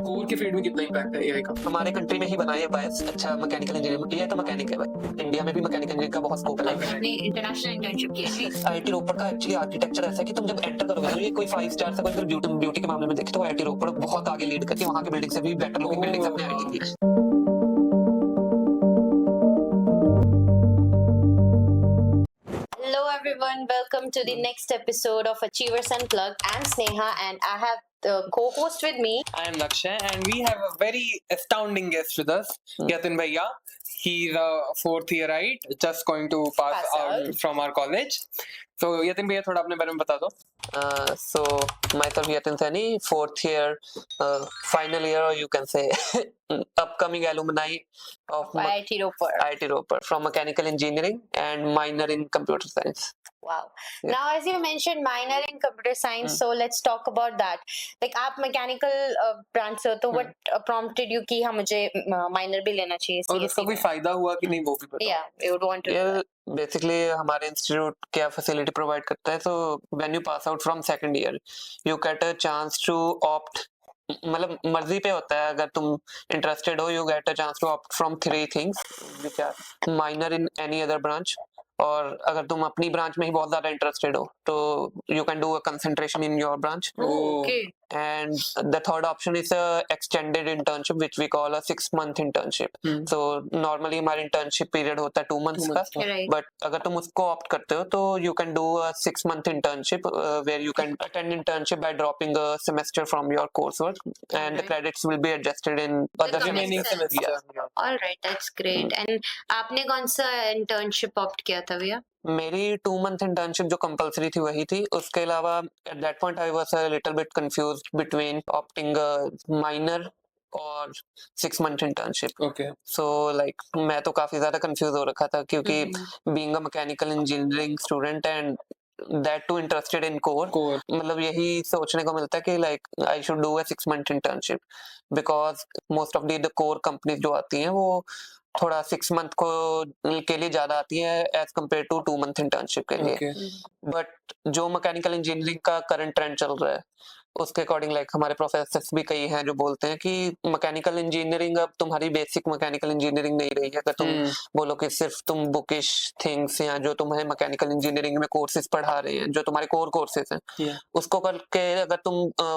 Core के field में कितना इम्पैक्ट है एआई का? हमारे कंट्री में ही बना है बायस अच्छा मैकेनिकल इंजीनियरिंग, ये तो मैकेनिक है भाई, इंडिया में भी मैकेनिकल इंजीनियरिंग का बहुत स्कोप है। आपने इंटरनेशनल इंटर्नशिप की है? आईआईटी रोपड़ का एक्चुअली आर्किटेक्चर ऐसा है कि तुम जब एंटर करोगे ना, ये कोई 5 स्टार से कोई ब्यूटी के मामले में देखे तो आईआईटी रोपड़ बहुत आगे लीड करके वहां की बिल्डिंग से भी बेटर लुकिंग बिल्डिंग्स अपने आईआईटी की। Hello everyone, welcome to the next episode of Achievers Unplugged. I'm Sneha and I have the co-host with me. I am Lakshay and we have a very astounding guest with us, Yatin Bhaiya. He's a fourth year, right? Just going to pass out from our college. So Yatin Bhaiya थोड़ा अपने बारे में बता दो. So myself Yatin Sani, fourth year, final year, or you can say upcoming alumni of IIT Ropar from mechanical engineering and minor in computer science. Wow. Yeah. Now, as you mentioned, minor in computer science, so let's talk about that. Like, आप mechanical branch से हो, तो what prompted you कि हाँ मुझे minor भी लेना चाहिए? और उसका कोई फायदा हुआ कि नहीं वो भी बताओ. Yeah, you would want to. Yeah, basically हमारे इंस्टीट्यूट क्या फैसिलिटी प्रोवाइड करता है, so when you pass out from second year, you get a chance to opt, मतलब मर्जी पे होता है, अगर तुम इंटरेस्टेड हो, you get a chance to opt from 3 things which are minor in any other branch, और अगर तुम अपनी ब्रांच में ही बहुत ज्यादा इंटरेस्टेड हो तो you can do a concentration in your branch. Okay. And the third option is a extended internship which we call a 6-month internship. So normally हमारा internship period होता है 2 months का, Right. but अगर तुम उसको opt करते हो तो you can do a 6-month internship where you can attend internship by dropping a semester from your coursework, and the credits will be adjusted in other remaining semester. Yeah. All right, that's great. And आपने कौन सा internship opt किया था भैया? मेरी 2 month internship जो compulsory थी वही थी, उसके अलावा at that point I was a little bit confused between opting minor और 6 month internship. Okay. So like मैं तो काफी ज्यादा कंफ्यूज हो रखा था क्योंकि being a mechanical engineering student and that too interested in core, मतलब यही सोचने को मिलता है कि like I should do a 6 month internship because most of the core companies जो आती हैं वो थोड़ा 6 month को के लिए ज्यादा आती है as compare to 2 month internship के लिए. Okay. बट जो मैकेनिकल इंजीनियरिंग का करंट ट्रेंड चल रहा है उसके अकॉर्डिंग लाइक हमारे प्रोफेसर्स भी कई हैं जो बोलते हैं कि मैकेनिकल इंजीनियरिंग अब तुम्हारी बेसिक मैकेनिकल इंजीनियरिंग नहीं रही है. अगर तुम बोलो कि सिर्फ तुम बुकिश थिंग्स या जो तुम्हें मैकेनिकल इंजीनियरिंग में कोर्सेज पढ़ा रहे हैं जो तुम्हारे कोर कोर्सेज हैं उसको करके अगर तुम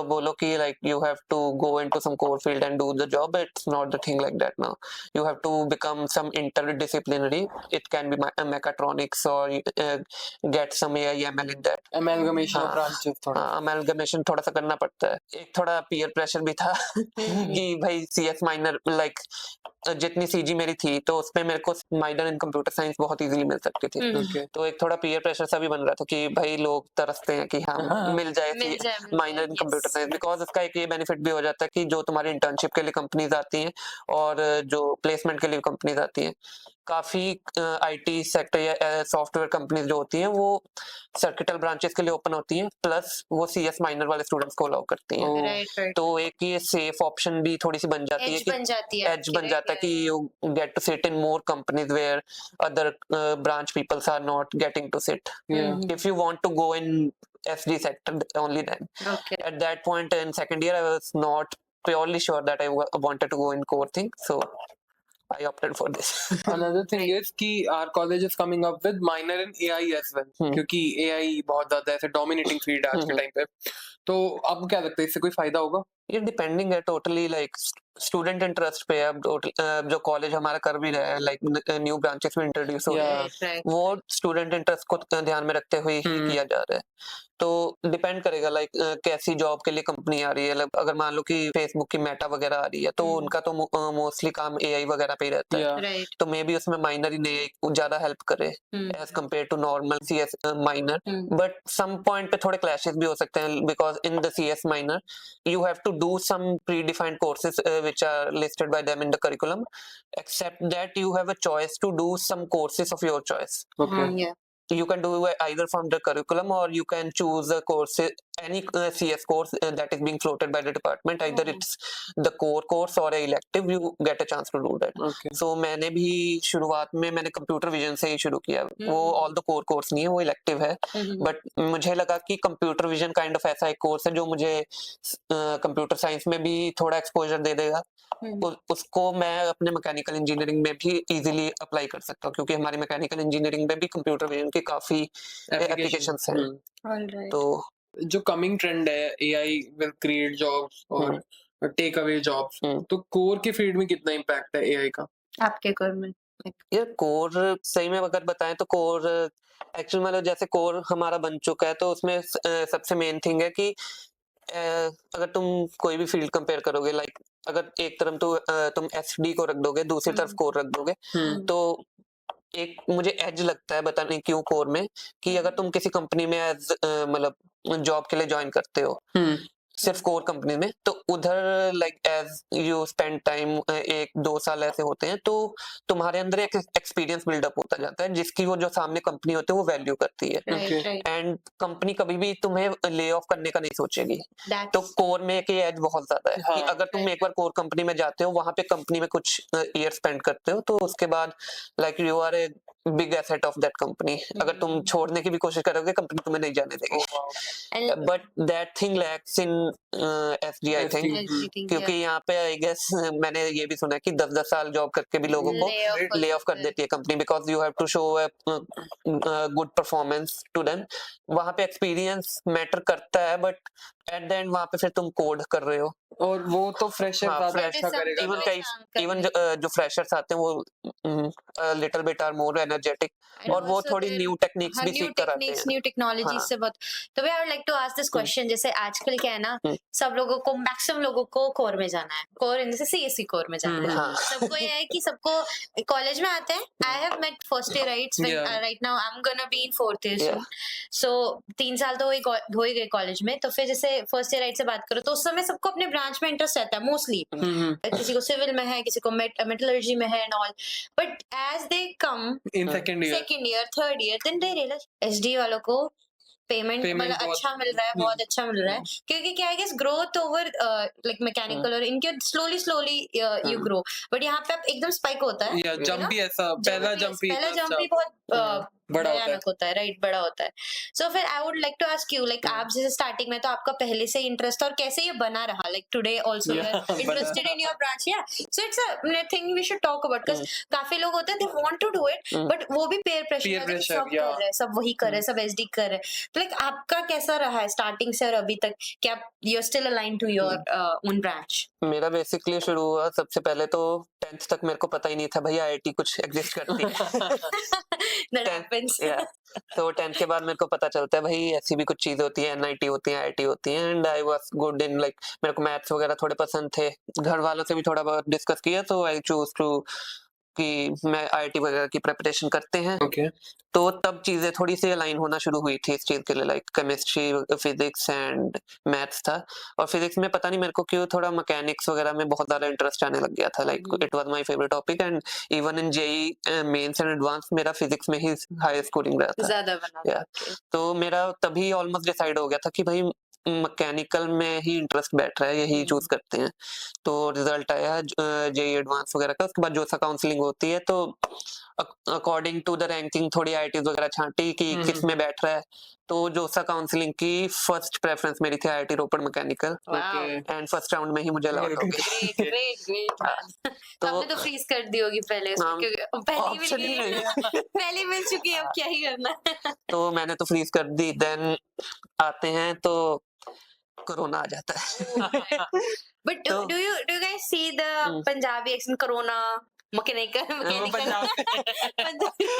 बोलो कि like you have to go into some core field and do the job, it's not the thing like that. Now you have to become some interdisciplinary. It can be mechatronics or get some AI ML in that. Amalgamation of branches थोड़ा. Amalgamation थोड़ा सा करना पड़ता है. एक थोड़ा peer pressure भी था कि भाई CS minor like जितनी सीजी मेरी थी तो उसमें मेरे को माइनर इन कंप्यूटर साइंस बहुत इजीली मिल सकती थी. तो एक थोड़ा पीयर प्रेशर सा भी बन रहा था कि भाई लोग तरसते हैं कि हाँ मिल जाए minor in computer science, because उसका एक ये बेनिफिट भी हो जाता है कि जो तुम्हारी इंटर्नशिप के लिए कंपनीज आती हैं और जो प्लेसमेंट के लिए कंपनीज आती हैं, काफी आईटी सेक्टर या सॉफ्टवेयर कंपनीज जो होती हैं वो सर्किटल ब्रांचेस के लिए ओपन होती हैं, प्लस वो सीएस माइनर वाले स्टूडेंट्स को अलाउ करती हैं. तो एक ये सेफ ऑप्शन भी थोड़ी सी बन जाती है कि एज बन जाता है कि you get to sit in more companies where other branch peoples are not getting to sit. If you want to go in SD sector only then. At that point in second year I was not purely sure that I wanted to go in core thing, so I opted for this. Another thing is कि our college is coming up with minor in AI as well, क्योंकि AI बहुत ज्यादा ऐसे dominating field है आज के time पे. तो आपको क्या लगता है इससे कोई फायदा होगा? ये डिपेंडिंग है टोटली लाइक स्टूडेंट इंटरेस्ट पे. अब जो कॉलेज हमारा कर भी रहा है लाइक न्यू ब्रांचेस में इंट्रोड्यूस हो रहे हैं वो स्टूडेंट इंटरेस्ट को ध्यान में रखते हुए ही किया जा रहा है. तो डिपेंड करेगा लाइक कैसी जॉब के लिए कंपनी आ रही है. अगर मान लो कि फेसबुक की मेटा वगैरह आ रही है तो उनका तो मोस्टली काम एआई वगैरह पे ही रहता है. तो मे बी उसमें माइनर इन एआई ज्यादा हेल्प करे as compare to normal CS minor. But some point पे थोड़े क्लैशेस भी हो सकते हैं because in the CS minor you have to do some predefined courses which are listed by them in the curriculum, except that you have a choice to do some courses of your choice. Okay. You can do either from the curriculum or you can choose a course any CS course that is being floated by the department, either Mhm. it's the core course or a elective, you get a chance to do that. Okay. So मैंने भी शुरुआत में मैंने computer vision से ही शुरू किया, वो all the core course नहीं है, वो इलेक्टिव है, बट मुझे लगा कि कंप्यूटर विजन काइंड ऑफ ऐसा एक कोर्स है जो मुझे कंप्यूटर साइंस में भी थोड़ा एक्सपोजर दे देगा, उसको मैं अपने मैकेनिकल इंजीनियरिंग में भी इजीली अप्लाई कर सकता हूँ, क्योंकि हमारी मैकेनिकल इंजीनियरिंग में भी कंप्यूटर विजन के काफी एप्लीकेशंस हैं। Alright. तो जो कमिंग ट्रेंड है, एआई विल क्रिएट जॉब्स और टेक अवे जॉब्स, तो कोर की फील्ड में कितना इम्पैक्ट है एआई का? आपके कोर में ये कोर सही में अगर बताएं तो कोर एक्चुअली मतलब जैसे कोर हमारा बन चुका है, तो उसमें सबसे मेन थिंग है कि अगर तुम कोई भी फील्ड कंपेयर करोगे, लाइक अगर एक तरफ तो तुम एसडी को रख दोगे, दूसरी तरफ कोर रख दोगे, तो एक मुझे एज लगता है, बताने क्यों कोर में, कि अगर तुम किसी कंपनी में एज मतलब जॉब के लिए ज्वाइन करते हो सिर्फ कोर कंपनी में, तो उधर like as you spend time 1-2 साल ऐसे होते हैं, तो तुम्हारे अंदर एक एक्सपीरियंस बिल्डअप होता जाता है, जिसकी वो जो सामने कंपनी होती है वो वैल्यू करती है, right. एंड कंपनी कभी भी तुम्हें ले ऑफ करने का नहीं सोचेगी। तो That's कोर में एक एज बहुत ज्यादा है कि हाँ, अगर तुम एक बार कोर कंपनी में जाते हो, वहां पे कंपनी में कुछ ईयर स्पेंड करते हो, तो उसके बाद like you are a big asset of that company. अगर तुम छोड़ने की भी कोशिश करोगे, कंपनी तुम्हें नहीं जाने देगी, and but that thing lakhs in SD I think, everything, क्योंकि यहाँ पे आई गेस मैंने ये भी सुना है कि 10-10 साल जॉब करके भी लोगों को ले ऑफ कर देती है company, because you have to show good performance to them. वहां पे एक्सपीरियंस मैटर करता है, बट एट द एंड वहां पे फिर तुम कोड कर रहे हो, और वो तो फ्रेशर हाँ, ज्यादा fresh- अच्छा करेगा इवन ना। कई इवन जो फ्रेशर्स आते हैं वो little bit are more energetic, And और वो also थोड़ी there- न्यू टेक्निक्स हाँ, भी new सीख कर आते techniques, हैं। new technologies हाँ। से बहुत। तो I would like to ask this question, जैसे आजकल क्या है ना, सब लोगों को, मैक्सिमम लोगों को कोर में जाना है, कोर इन जैसे सीएससी कोर में जाना है। हाँ। सबको ये है कि सबको कॉलेज में आते हैं, I have met first year Yeah. Right now I am gonna be in fourth year Yeah. सून, सो 3 साल तो हो ही गए कॉलेज में, तो फिर जैसे फर्स्ट ईयर राइट से बात करो तो उस समय सबको अपने ब्रांच में इंटरेस्ट रहता है मोस्टली, किसी को सिविल में है, किसी को मेटलर्जी में है and all, but as they come in second year second year third year then they realise SD वालों को पेमेंट Payment मतलब बहुत- अच्छा मिल रहा है, बहुत अच्छा मिल रहा है, क्योंकि क्या है ग्रोथ ओवर लाइक मैकेनिकल और इनके स्लोली यू ग्रो, बट यहाँ पे आप एकदम स्पाइक होता है, या जंप भी ऐसा, पहला जंप ही बहुत बड़ा होता है। भयानक होता है, राइट, बड़ा होता है। सो फिर I would like to ask you, like आप जैसे स्टार्टिंग में तो आपका पहले से इंटरेस्ट, और कैसे ये बना रहा, like today also Yeah, interested in your branch, या so it's a thing we should talk about, because काफी लोग होते हैं they want to do it, but वो भी पेयर Peer प्रेशर pressure, सब कर yeah. रहे हैं, सब वही कर रहे हैं, सब एसडी कर रहे हैं, तो लाइक आपका कैसा रहा है स्टार्टिंग से और अभी तक, क्या you are still aligned to your own branch? मेरा बेसिकली शुरू हुआ सबसे पहले तो 10th तक मेरे को पता ही नहीं था भाई आईआईटी कुछ एग्जिस्ट करती है। That happens. Yeah. तो 10th के बाद मेरे को पता चलता है भाई ऐसी भी कुछ चीजें होती है, एनआईटी होती है, आईआईटी होती है, and I was good in like मेरे को मैथ्स वगैरह थोड़े पसंद थे, घर वालों से भी थोड़ा बहुत डिस्कस किया, तो आई चूज टू कि मैं आईआईटी वगैरह की प्रिपरेशन करते हैं, ओके तो तब चीजें थोड़ी सी अलाइन होना शुरू हुई थी इस चीज के लिए, like chemistry, physics and maths था, और फिजिक्स में पता नहीं मेरे को क्यों थोड़ा मैकेनिक्स वगैरह में बहुत ज्यादा इंटरेस्ट आने लग गया था, like it was my favourite topic, and even in JEE Mains and advance मेरा फिजिक्स में ही हाई स्कोरिंग रहा था। ज्यादा बना Yeah. तो मेरा तभी ऑलमोस्ट डिसाइड हो गया था कि भाई मैकेनिकल में ही इंटरेस्ट बैठ रहा है, यही चूज करते हैं। तो रिजल्ट आया जेईई एडवांस वगैरह का, उसके बाद जोसा काउंसलिंग होती है, तो अकॉर्डिंग टू द रैंकिंग थोड़ी आईआईटीज वगैरह छांटी कि किस में बैठ रहा है, तो जोसा काउंसलिंग की फर्स्ट प्रेफरेंस मेरी थी IIT Ropar mechanical, Wow. And first round में ही मुझे अलॉट हो गई। ग्रेट तो आपने तो फ्रीज कर दी होगी पहले उसमें, हाँ, क्योंकि पहली option मिल ही गई नहीं है, पहली मिल चुकी है, अब क्या ही करना है। तो मैंने तो फ्रीज कर दी, देन आते हैं तो कोरोना आ जाता है। But तो- do you guys see the Punjabi accent, corona, mechanical Punjabi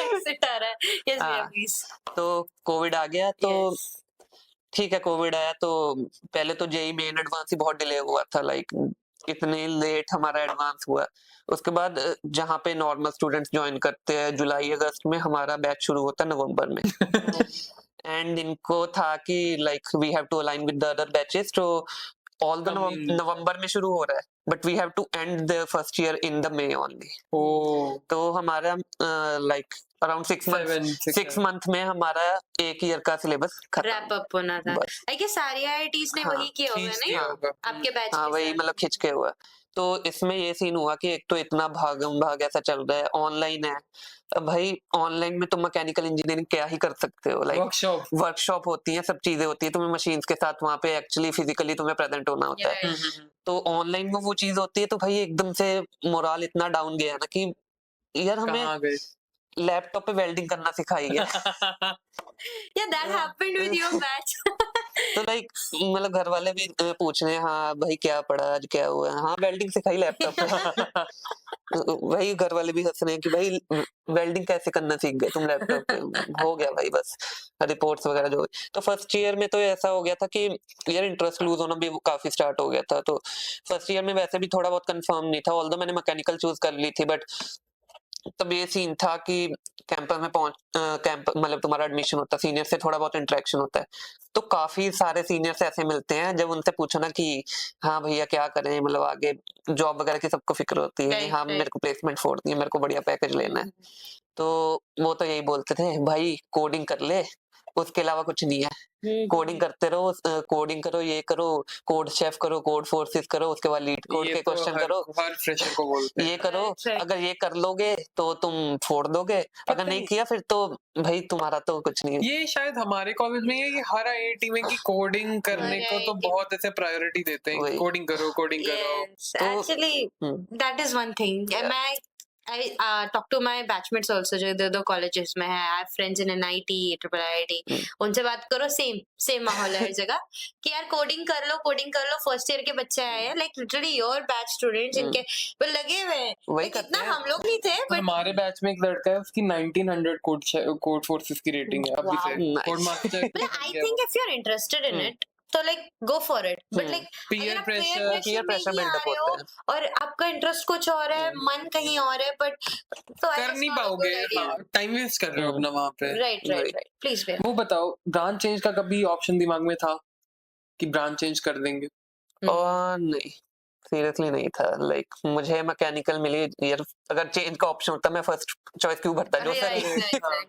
accent आ रहा है? Yes, हाँ। भैया please. तो कोविड आ गया, तो Yes. ठीक है, कोविड आया तो पहले तो जेईई मेन एडवांस ही बहुत डिले हुआ था, लाइक इतने लेट हमारा एडवांस हुआ। उसके बाद जहाँ पे नॉर्मल स्टूडेंट्स ज्वाइन करते हैं जुलाई अगस्त में, हमारा बैच शुरू होता है नवंबर में। एंड इनको था कि like we have to align with the other batches, तो ऑल द Coming. नवंबर में शुरू हो रहा है, but we have to end the first year in the May only. ओ तो हमारा लाइक अराउंड 6 7 मंथ में हमारा एक ईयर का सिलेबस खत्म। रैप अप होना था। बस आई गेस सारी आईआईटीज ने हाँ, वही किया होगा खींच नहीं दिया होगा। आपके बैच हाँ के वही साथ। मतलब खिंच के हुआ। तो इसमें ये सीन हुआ कि एक तो इतना भागम भाग ऐसा चल रहा है, ऑनलाइन है। अब भाई ऑनलाइन में तुम मैकेनिकल इंजीनियरिंग क्या ही कर सकते हो, लाइक वर्कशॉप। वर्कशॉप होती है, सब चीजें होती है, तुम्हें मशीन्स के साथ वहां पे एक्चुअली फिजिकली तुम्हें प्रेजेंट होना होता है। Right. तो ऑनलाइन में वो चीज होती है, तो भाई एकदम से मोराल इतना डाउन गया ना कि यार हमें कहाँ गए? लैपटॉप पे वेल्डिंग करना सिखाई गया। Yeah, that happened with your batch. तो लाइक मतलब घर वाले भी पूछ रहे हैं, हाँ भाई क्या पढ़ा आज, क्या हुआ? हाँ वेल्डिंग सिखाई लैपटॉप पे। वही घर वाले भी हंस रहे हैं कि भाई वेल्डिंग कैसे करना सीख गए तुम लैपटॉप पे? हो गया भाई बस रिपोर्ट्स वगैरह जो। तो फर्स्ट ईयर में तो ऐसा हो गया था कि यार इंटरेस्ट लूज होना भी काफी स्टार्ट हो गया था। तो फर्स्ट ईयर में वैसे भी थोड़ा बहुत कंफर्म नहीं था, ऑल्दो मैंने मैकेनिकल चूज कर ली थी, बट तब ये सीन था कि कैंपस में पहुंच कैंप मतलब तुम्हारा एडमिशन होता है, सीनियर से थोड़ा बहुत इंटरेक्शन होता है, तो काफी सारे सीनियर्स ऐसे मिलते हैं जब उनसे पूछो ना कि हाँ भैया क्या करें, मतलब आगे जॉब वगैरह की सबको फिक्र होती है कि Right, हाँ right. मेरे को प्लेसमेंट फोड़नी है, मेरे को बढ़िया पैकेज लेना है। तो वो तो यही बोलते थे भाई कोडिंग कर ले, उसके अलावा कुछ नहीं है, कोडिंग करते रहो, कोडिंग करो, ये करो, कोड शेफ करो, कोड फोर्सेस करो, उसके बाद लीड कोड ये के तो क्वेश्चन हर करो, हर फ्रेशर को बोलते ये हैं। करो, Right. अगर ये कर लोगे तो तुम फोड़ दोगे, अगर पता नहीं नहीं। किया फिर तो भाई तुम्हारा तो कुछ नहीं है। ये शायद हमारे कॉलेज में है कि हर आईआईटी में की कोडिंग करने को तो IIT बहुत ऐसे प्रायोरिटी देते हैं, वही। कोडिंग करो, कोडिंग करो। Yes, तो- actually, that is one thing. And I talk to my batchmates also जो दो colleges में है. I have friends in NIT, IIT. उनसे बात करो, same माहौल है हर जगह कि यार कोडिंग कर लो, फर्स्ट ईयर के बच्चे आए हैं, like literally your batch students इनके वो लगे हुए हैं. वही Like करते इतना हैं। हम लोग नहीं थे, but हमारे बैच में एक लड़का है, उसकी 1900 कोड फोर्सेस की रेटिंग है अभी से। Wow. Code master but I think if you're interested in it, तो like go for it. But like Peer अगर आप pressure- peer peer pressure में ही build आ up रहे हो होता है। और आपका इंटरेस्ट कुछ और है, मन कहीं और है, but तो I कर guess नहीं not a पाओगे, good idea. हाँ, टाइम वेस्ट कर रहे हो अपना वहां पे। Right. Please be. वो बताओ, ब्रांच चेंज का कभी ऑप्शन दिमाग में था कि ब्रांच चेंज कर देंगे? और नहीं, सीरियसली नहीं था। लाइक मुझे मैकेनिकल मिली यार, अगर चेंज का ऑप्शन होता मैं फर्स्ट चॉइस क्यों भरता जो सर।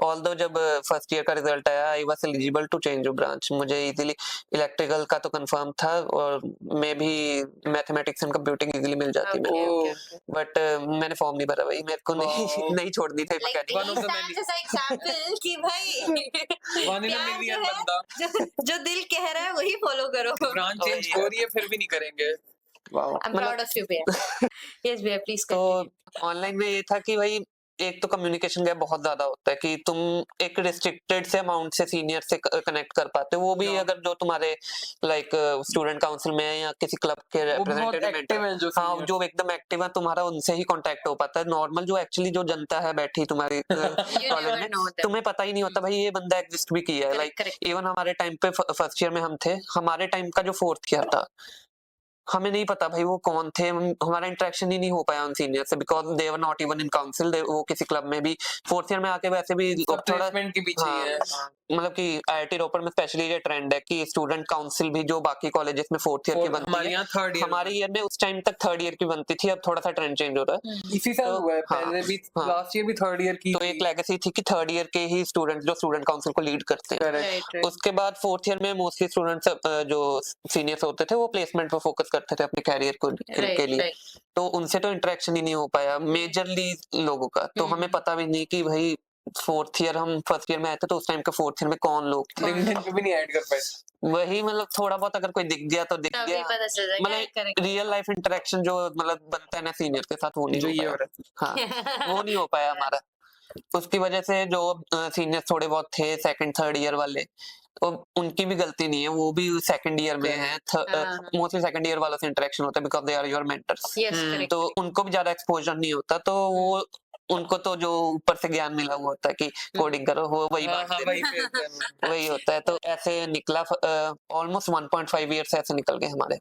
ऑल्दो जब फर्स्ट ईयर का रिजल्ट आया I was eligible to change branch, मुझे इजीली इलेक्ट्रिकल का तो कंफर्म था और मे भी मैथमेटिक्स एंड कंप्यूटिंग इजीली मिल जाती मेरे को, बट मैंने फॉर्म नहीं भरा भाई, मेरे को नहीं नहीं छोड़नी थी Like he One of the stands as an example कि भाई वन इन अ प्यार जो मिलियन है, बंदा जो दिल कह रहा है वही फॉलो करो. ब्रांच चेंज हो रही है फिर भी नहीं करेंगे। Wow. I'm proud of you, भैया. Yes, भैया, please तो continue. ऑनलाइन में ये था कि भाई एक तो कम्युनिकेशन गैप बहुत ज्यादा होता है कि तुम एक रिस्ट्रिक्टेड से अमाउंट से सीनियर से कनेक्ट कर पाते हो, वो भी हाँ। अगर जो तुम्हारे लाइक स्टूडेंट काउंसिल में है या किसी क्लब के वो बहुत रिप्रेजेंटेटिव एक्टिव है जो हाँ seniors। जो एकदम एक्टिव है, तुम्हारा उनसे ही कांटेक्ट हो पाता है। नॉर्मल जो एक्चुअली जो जनता है बैठी तुम्हारी You कॉलेज never में, know them. तुम्हें पता ही नहीं होता भाई ये बंदा एग्जिस्ट भी किया है। Correct, like correct. इवन हमारे टाइम पे फर्स्ट ईयर में हम थे, हमारे टाइम का जो फोर्थ ईयर था हमें नहीं पता भाई वो कौन थे, हमारा इंटरेक्शन ही नहीं हो पाया उन सीनियर से because they were not even in council, वो किसी क्लब में भी फोर्थ ईयर में आके वैसे भी सब थोड़ा प्लेसमेंट के पीछे ही है। हाँ, मतलब कि आईआईटी रोपड़ में स्पेशली ये ट्रेंड है कि स्टूडेंट काउंसिल भी जो बाकी कॉलेजेस में फोर्थ ईयर की बनती हमारे है, यहाँ थर्ड ईयर हमारे ईयर में उस टाइम तक थर्ड ईयर की बनती थी, अब थोड़ा सा ट्रेंड चेंज हो रहा है। इसी साल तो- हुआ है, हाँ, पहले भी हाँ। लास्ट ईयर भी थर्ड ईयर की तो एक लेगेसी थी कि थर्ड ईयर के ही स्टूडेंट जो स्टूडेंट काउंसिल को लीड करते हैं। करेक्ट। Right. उसके बाद फोर्थ ईयर में मोस्टली स्टूडेंट्स जो सीनियर्स होते थे वो प्लेसमेंट पर फोकस करते थे अपने कैरियर को के लिए, तो उनसे तो इंटरेक्शन ही नहीं हो पाया मेजरली लोगों का। तो हमें पता भी नहीं कि भाई फोर्थ ईयर हम फर्स्ट ईयर में आए थे तो उस टाइम के फोर्थ ईयर में कौन लोग थे, लिंक्डइन पे भी नहीं ऐड कर पाए। वही मतलब थोड़ा बहुत अगर कोई दिख गया तो दिख तभी गया, पता चल जाएगा. मतलब Correct. रियल लाइफ इंटरेक्शन जो मतलब बनता है ना सीनियर के साथ वो नहीं जो हो ये हो पाया। रहा हाँ वो नहीं हो पाया हमारा, उसकी वजह से जो सीनियर्स थोड़े बहुत थे सेकंड थर्ड ईयर वाले, तो उनकी भी गलती नहीं है, वो भी सेकंड ईयर में है, मोस्टली सेकंड ईयर वालों से इंटरेक्शन होता है because they are your mentors, Yes, correct. तो उनको भी ज्यादा एक्सपोजर नहीं होता, तो वो उनको तो जो ऊपर से ज्ञान मिला हुआ होता है कि कोडिंग करो, वो वही हाँ बात हाँ वही पे वही होता है। तो ऐसे निकला ऑलमोस्ट 1.5 ईयर्स ऐसे निकल गए हमारे।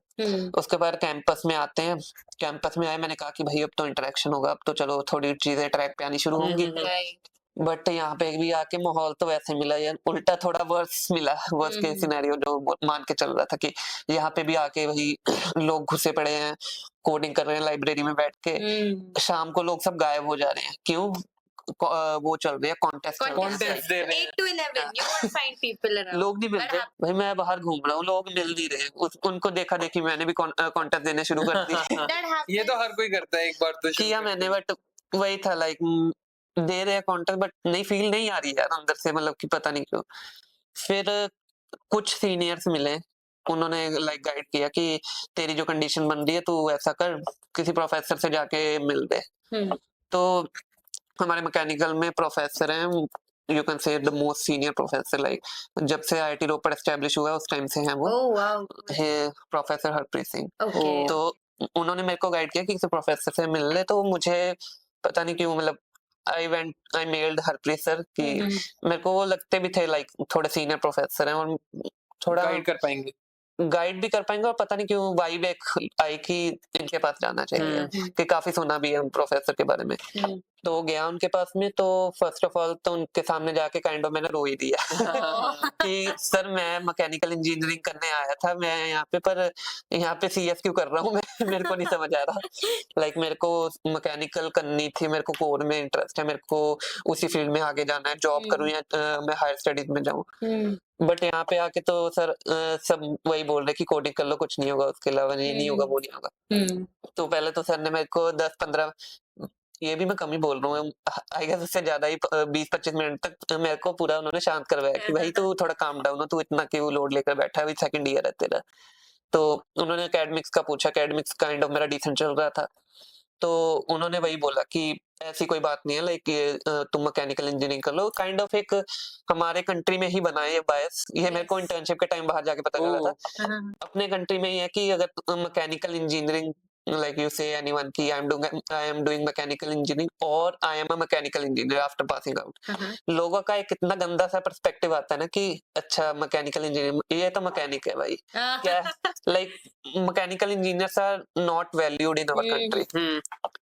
उसके बाद कैंपस में आते हैं, कैंपस में आए, मैंने कहा कि भाई अब तो इंटरेक्शन होगा, अब तो चलो थोड़ी चीजें ट्रैक पे आनी शुरू होंगी, Right. बट यहाँ पे भी आके माहौल तो वैसे मिला यार, उल्टा थोड़ा वर्स मिला, वर्स के सिनेरियो जो मान के चल रहा था कि यहाँ पे भी आके वही लोग घुसे पड़े हैं, कोडिंग कर रहे हैं लाइब्रेरी में बैठ के, शाम को लोग सब गायब हो जा रहे हैं, क्यों? वो चल रही है, कॉन्टेस्ट Contest दे रहे हैं। 8 to 11 you won't find people around. लोग नहीं मिल What रहे happened? भाई, मैं बाहर घूम रहा हूँ, लोग मिल नहीं रहे, उनको देखा देखी मैंने भी कॉन्टेस्ट देने शुरू कर दी। That ये तो हर कोई करता है एक बार तो शुरू किया करके। मैंने, बट वही था लाइक दे रहे हैं कॉन्टेस्ट बट नहीं, फील नहीं आ रही यार अंदर से, मतलब कि पता नहीं क्यों। फिर कुछ सीनियर्स मिले, उन्होंने लाइक गाइड किया कि तेरी जो कंडीशन बन रही है तू ऐसा कर, किसी प्रोफेसर से जाके मिल दे। हम्म, तो हमारे मैकेनिकल में प्रोफेसर हैं, यू कैन से the most senior professor, like जब से आईआईटी रोपड़ एस्टेब्लिश हुआ है उस टाइम से हैं वो, oh wow, professor Harpreet Singh. okay. तो उन्होंने मेरे को गाइड किया कि किसी प्रोफेसर से मिल ले, तो मुझे पता नहीं क्यों, मतलब आई मेल्ड हरप्रीत सर कि हम्म, मेरे को वो लगते भी थे लाइक थोड़े सीनियर प्रोफेसर हैं और थोड़ा गाइड कर पाएंगे। गाइड भी कर पाएंगे, और पता नहीं क्यों वाइब एक आई कि इनके पास जाना चाहिए, हम्म, कि काफी सुना भी है उन प्रोफेसर के बारे में। हम्म। तो गया उनके पास में, तो फर्स्ट ऑफ ऑल तो उनके सामने जाके काइंड ऑफ मैंने रो ही दिया कि सर मैं मैकेनिकल इंजीनियरिंग करने आया था, मैं यहाँ पे सीएस क्यों कर रहा हूँ मैं मेरे को नहीं समझ आ रहा। लाइक मेरे को मैकेनिकल करनी थी, मेरे को कोर में इंटरेस्ट है, मेरे को उसी फील्ड में आगे जाना है, जॉब करूँ या मैं हायर स्टडीज में जाऊँ। बट यहाँ पे आके तो सर सब वही बोल रहे कि कोडिंग कर लो, कुछ नहीं होगा, उसके अलावा ये नहीं होगा, वो नहीं होगा। तो पहले तो सर ने मेरे को 10-15, ये भी मैं कम ही बोल रहा हूँ, आई गेस उससे ज्यादा ही 20-25 मिनट तक मेरे को पूरा उन्होंने शांत करवाया कि भाई तू थोड़ा काम डाउन हो, तू इतना क्यों लोड लेकर बैठा है, अभी सेकंड ईयर है तेरा। तो उन्होंने एकेडमिक्स का पूछा, एकेडमिक्स काइंड ऑफ मेरा डिसेंट चल रहा था, तो उन्होंने वही बोला कि ऐसी कोई बात नहीं है, लाइक तुम मैकेनिकल इंजीनियरिंग कर लो, काइंड ऑफ एक हमारे कंट्री में ही बना है ये बायस, ये मेरे को इंटर्नशिप के टाइम बाहर जाके पता चला था। अपने कंट्री में ही है कि अगर mechanical engineering, like you say anyone कि I am doing mechanical engineering और I am a mechanical engineer after passing out, लोगों का एक कितना गंदा सा पर्सपेक्टिव आता है ना कि अच्छा मैकेनिकल इंजीनियर ये तो मैकेनिक है भाई, क्या like mechanical engineers are not valued in our country.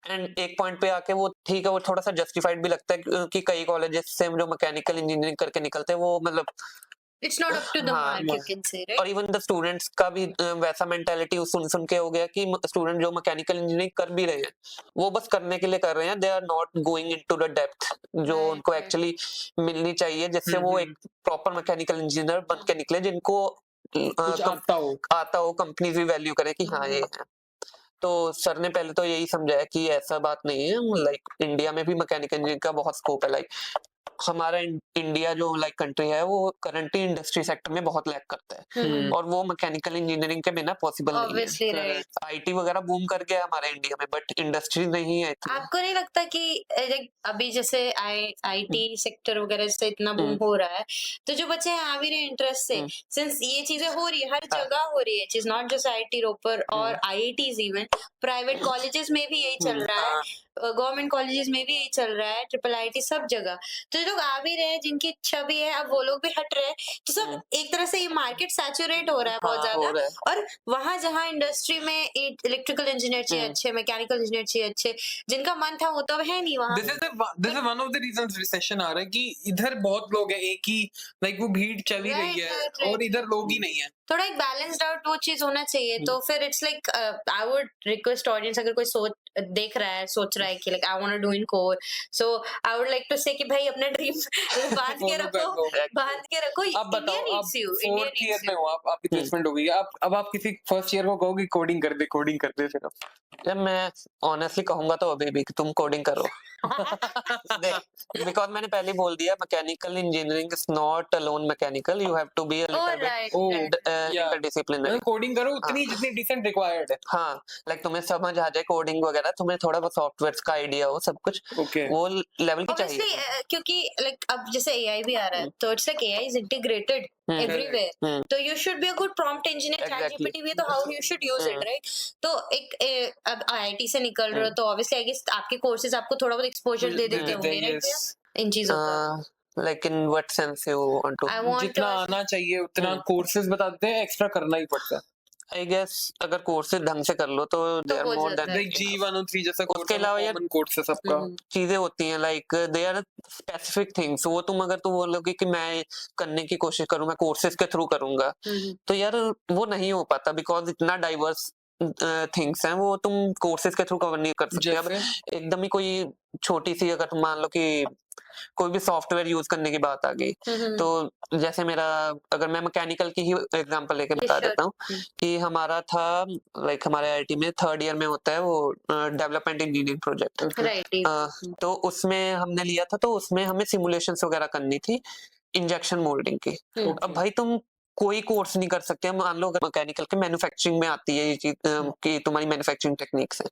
And एक पॉइंट पे आके वो ठीक है, वो थोड़ा सा जस्टिफाइड भी लगता है कि कई कॉलेजेस से जो मैकेनिकल इंजीनियरिंग करके निकलते हैं वो मतलब It's not up to the हाँ, mark, you can say, right? और इवन द स्टूडेंट्स का भी वैसा मेंटालिटी सुन सुन के हो गया कि स्टूडेंट जो मैकेनिकल इंजीनियरिंग कर भी रहे हैं वो बस करने के लिए कर रहे हैं, they are not going into the depth जो Right, उनको right. एक्चुअली मिलनी चाहिए, जिससे वो एक प्रॉपर मैकेनिकल इंजीनियर बन के निकले, जिनको कुछ आता हो, कंपनीज भी वैल्यू करे कि हाँ ये है। तो सर ने पहले तो यही समझाया कि ऐसा बात नहीं है, लाइक इंडिया में भी मैकेनिकल इंजीनियरिंग का बहुत स्कोप है, लाइक हमारा इंडिया जो लाइक कंट्री है वो करंटली इंडस्ट्री सेक्टर में बहुत लैग करता है, और वो मैकेनिकल इंजीनियरिंग के बिना पॉसिबल नहीं Obviously, है। right. आईटी वगैरह बूम कर गया हमारे इंडिया में, बट इंडस्ट्री नहीं है इतनी। आपको नहीं लगता कि like, अभी जैसे आईटी सेक्टर वगैरह से इतना बूम हो रहा है, तो जो बच्चे आ भी रहे इंटरेस्ट से, सिंस ये चीजें हो रही है हर जगह हो रही है चीज, नॉट जस्ट आईटी रोपर और आईआईटीज, इवन प्राइवेट कॉलेजेस में भी यही चल रहा है, गवर्नमेंट कॉलेजेस में भी यही चल रहा है, ट्रिपल आईटी सब जगह। तो जो लोग आ भी रहे हैं जिनकी इच्छा भी है, अब वो लोग भी हट रहे हैं, तो सब एक तरह से ये मार्केट सैचुरेट हो रहा है बहुत ज्यादा। और वहां जहाँ इंडस्ट्री में इलेक्ट्रिकल इंजीनियर चाहिए अच्छे, मैकेनिकल इंजीनियर चाहिए अच्छे, जिनका मन था वो तो अब है नहीं वहाँ। This is one of the reasons recession आ रहा है कि इधर बहुत लोग हैं, एक ही लाइक वो भीड़ चली रही है और इधर लोग ही नहीं है। थोड़ा एक बैलेंस्ड आउट वो चीज होना चाहिए। तो फिर it's like I would request audience, अगर कोई देख रहा है, सोच रहा है कि like I want to do in core, so I would like to say कि भाई अपना ड्रीम बांध के रखो। अब बताओ, आप फोर्थ ईयर में हो, आपकी प्लेसमेंट हो गई, अब आप किसी फर्स्ट ईयर को कहोगे कोडिंग कर दे फिर जब मैं ऑनेस्टली कहूंगा तो अभी भी कि तुम कोडिंग करो, बिकॉज मैंने पहले बोल दिया mechanical engineering is not alone mechanical, you have to be a little bit interdisciplinary. Coding करो उतनी जितनी डिसेंट रिक्वायर्ड है। हाँ, लाइक तुम्हें समझ आ जाए कोडिंग वगैरह, तुम्हें थोड़ा बहुत सॉफ्टवेयर का आइडिया हो, सब कुछ वो लेवल की चाहिए। क्योंकि लाइक अब जैसे एआई भी आ रहा है, तो it's like AI is integrated everywhere, तो you should be a good prompt engineer, ChatGPT भी तो how you should use it, right? तो एक अब आईआईटी से निकल रहे हो तो obviously I guess आपके कोर्सेज आपको थोड़ा बहुत एक्सपोजर दे देते होंगे, right? इन चीजों का like in what sense you want to, जितना आना चाहिए उतना कोर्सेज बता देते हैं, एक्स्ट्रा करना ही पड़ता है। आई गेस अगर कोर्सेज ढंग से कर लो तो they are more than like G103 जैसा कोर्स, उसके अलावा यार कोर्स है सबका, चीजें होती हैं like they are specific things, वो तुम अगर तुम बोलोगे कि मैं करने की कोशिश करूं, मैं कोर्सेज के थ्रू करूंगा, तो यार वो नहीं हो पाता, बिकॉज इतना डाइवर्स थिंग्स हैं वो तुम कोर्सेज के थ्रू कवर नहीं कर सकते। अब जैसे एकदम ही कोई छोटी सी अगर तुम मान लो कि कोई भी सॉफ्टवेयर यूज करने की बात आ गई, तो जैसे मेरा अगर मैं मैकेनिकल की ही एग्जांपल लेके बता देता हूँ कि हमारा था लाइक हमारे आईआईटी में थर्ड ईयर में होता है वो डेवलपमेंट इंजीनियरिंग प्रोजेक्ट। राइट। तो उसमें हमने लिया था, तो उसमें हमें सिमुलेशंस वगैरह करनी थी इंजेक्शन मोल्डिंग की। अब भाई तुम कोई कोर्स नहीं कर सकते। मान लो मैकेनिकल के मैन्युफैक्चरिंग में आती है ये चीज कि तुम्हारी मैन्युफैक्चरिंग टेक्निक्स है।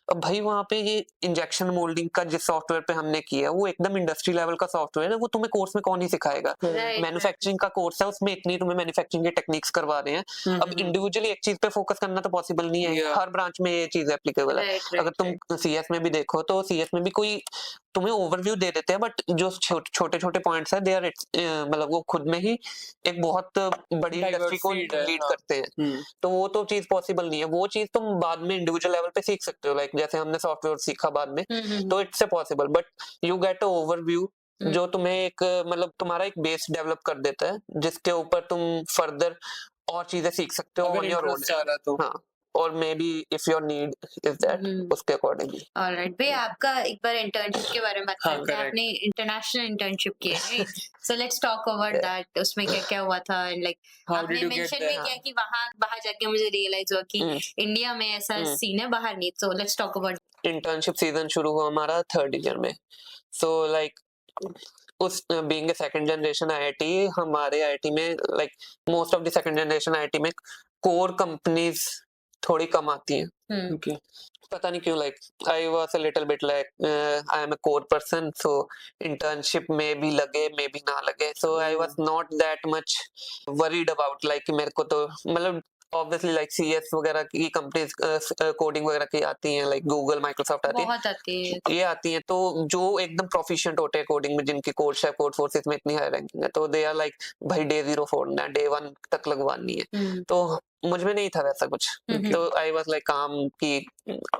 अब भाई वहां पे ये इंजेक्शन मोल्डिंग का जिस सॉफ्टवेयर पे हमने किया वो एकदम इंडस्ट्री लेवल का सॉफ्टवेयर है, वो तुम्हें कोर्स में कौन ही सिखाएगा। मैन्युफैक्चरिंग का कोर्स है, उसमें इतनी तुम्हें मैन्युफैक्चरिंग के टेक्निक्स करवा रहे हैं। अब इंडिविजुअली एक चीज पे फोकस करना तो पॉसिबल नहीं है, हर ब्रांच में ये चीज एप्लीकेबल है। अगर तुम सीएस में भी देखो तो सीएस में भी कोई तुम्हें ओवरव्यू दे देते हैं, बट जो छोटे छोटे पॉइंट्स है दे आर मतलब वो खुद में ही एक बहुत बड़ी इंडस्ट्री को लीड करते हैं। तो वो तो चीज पॉसिबल नहीं है। वो चीज तुम बाद में इंडिविजुअल लेवल पे सीख सकते हो, लाइक जैसे हमने सॉफ्टवेयर सीखा बाद में, तो it's a possible, but you get a overview जो तुम्हें एक मतलब तुम्हारा एक बेस डेवलप कर देता है जिसके ऊपर तुम फर्दर और चीजें सीख सकते हो ऑन योर ओन। हाँ, और may be if your need is that उसके अकॉर्डिंगली। ऑलराइट भैया, आपका एक बार इंटर्नशिप के बारे में बात करते हैं। आपने इंटरनेशनल इंटर्नशिप की है, so let's talk about that. उसमें क्या क्या हुआ था एंड लाइक आपने मेंशन भी किया कि वहां बाहर जाके मुझे रियलाइज हुआ कि इंडिया में ऐसा सीन है, बाहर नहीं। So let's talk about internship season शुरू हुआ हमारा थर्ड ईयर में। सो लाइक उस being a second generation IIT, हमारे आईआईटी में like most of the second generation IIT में कोर कंपनीज थोड़ी कम आती हैं। ओके, पता नहीं क्यों, like I was a little bit like I am a core person, so internship में भी लगे में भी ना लगे, सो I was not that much worried about like मेरे को तो मतलब ऑब्वियसली लाइक सीएस वगैरह की कंपनीज कोडिंग वगैरह की आती हैं, लाइक गूगल माइक्रोसॉफ्ट आती है, बहुत आती है, ये आती हैं। तो जो एकदम प्रोफिशिएंट होते हैं कोडिंग में, जिनकी कोड शेफ कोड फोर्सेस में इतनी हाई रैंकिंग है, तो दे आर लाइक भाई डे 0 फोड़ना है, डे 1 तक लगवानी है। तो मुझ में नहीं था वैसा कुछ। तो आई वाज लाइक काम कि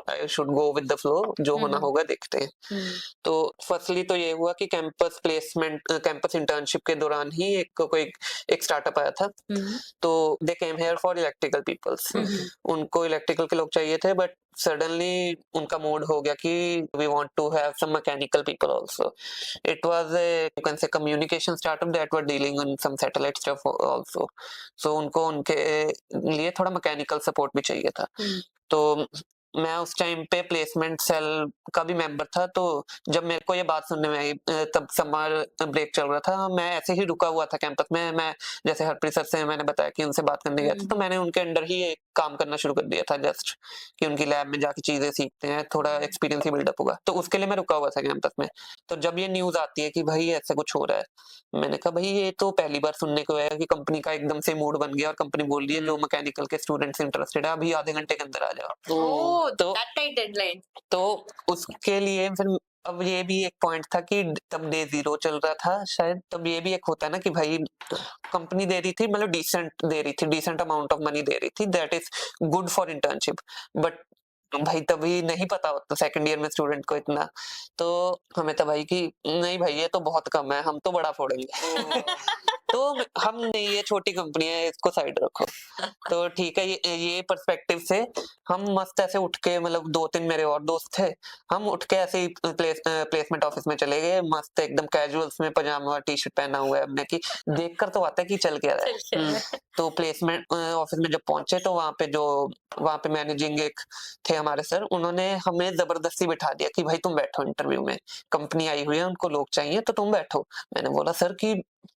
I should go with the flow, जो होना होगा देखते हैं। तो फर्स्टली तो ये हुआ कि कैंपस प्लेसमेंट कैंपस इंटर्नशिप के दौरान ही एक स्टार्टअप आया था। तो they came here for electrical peoples. उनको इलेक्ट्रिकल के लोग चाहिए थे, बट सडनली उनका मूड हो गया कि we want to have some mechanical people also. It was a you can say communication startup that were dealing in some satellite stuff also. So उनको उनके लिए थोड़ा मैकेनिकल सपोर्ट भी चाहिए था। तो मैं उस टाइम पे प्लेसमेंट सेल का भी मेंबर था। तो जब मेरे को ये बात सुनने में आई, तब समर ब्रेक चल रहा था, मैं ऐसे ही रुका हुआ था कैंपस में। मैं जैसे हरप्रीत सर से मैंने बताया कि उनसे बात करने गया था, तो मैंने उनके अंडर ही एक काम करना शुरू कर दिया था, जस्ट कि उनकी लैब में जाके चीजें सीखते हैं, थोड़ा एक्सपीरियंस ही बिल्डअप होगा। तो उसके लिए मैं रुका हुआ था कैंपस में। तो जब ये न्यूज आती है कि भाई ऐसे कुछ हो रहा है, मैंने कहा भाई ये तो पहली बार सुनने को आया कि कंपनी का एकदम से मूड बन गया और कंपनी बोल रही है जो मैकेनिकल के स्टूडेंट्स इंटरेस्टेड है अभी आधे घंटे के अंदर आ जाओ। तो उसके लिए फिर अब ये भी एक पॉइंट था कि तब डे 0 चल रहा था शायद, तब ये भी एक होता है ना कि भाई कंपनी दे रही थी, मतलब डिसेंट दे रही थी, डिसेंट अमाउंट ऑफ मनी दे रही थी, that is good for internship. But भाई तभी नहीं पता होता सेकंड ईयर में स्टूडेंट को इतना, तो हमें था भाई कि नहीं भाई ये तो बहुत कम है, हम तो बड़ा फोड़ेंगे। तो हम नहीं, ये छोटी कंपनी है, इसको साइड रखो। तो ठीक है, ये पर्सपेक्टिव से हम मस्त ऐसे उठ के, मतलब 2-3 मेरे और दोस्त थे, हम उठ के ऐसे ही प्लेसमेंट ऑफिस में चले गए, मस्त एकदम कैजुअल्स में, पजामा टी शर्ट पहना हुआ है हमने, कि देख कर तो आता है कि चल क्या रहा है। तो प्लेसमेंट ऑफिस में जब पहुंचे तो वहां पे मैनेजिंग एक थे हमारे सर, उन्होंने हमें जबरदस्ती बिठा दिया कि भाई तुम बैठो इंटरव्यू में, कंपनी आई हुई है, उनको लोग चाहिए, तो तुम बैठो। मैंने बोला सर कि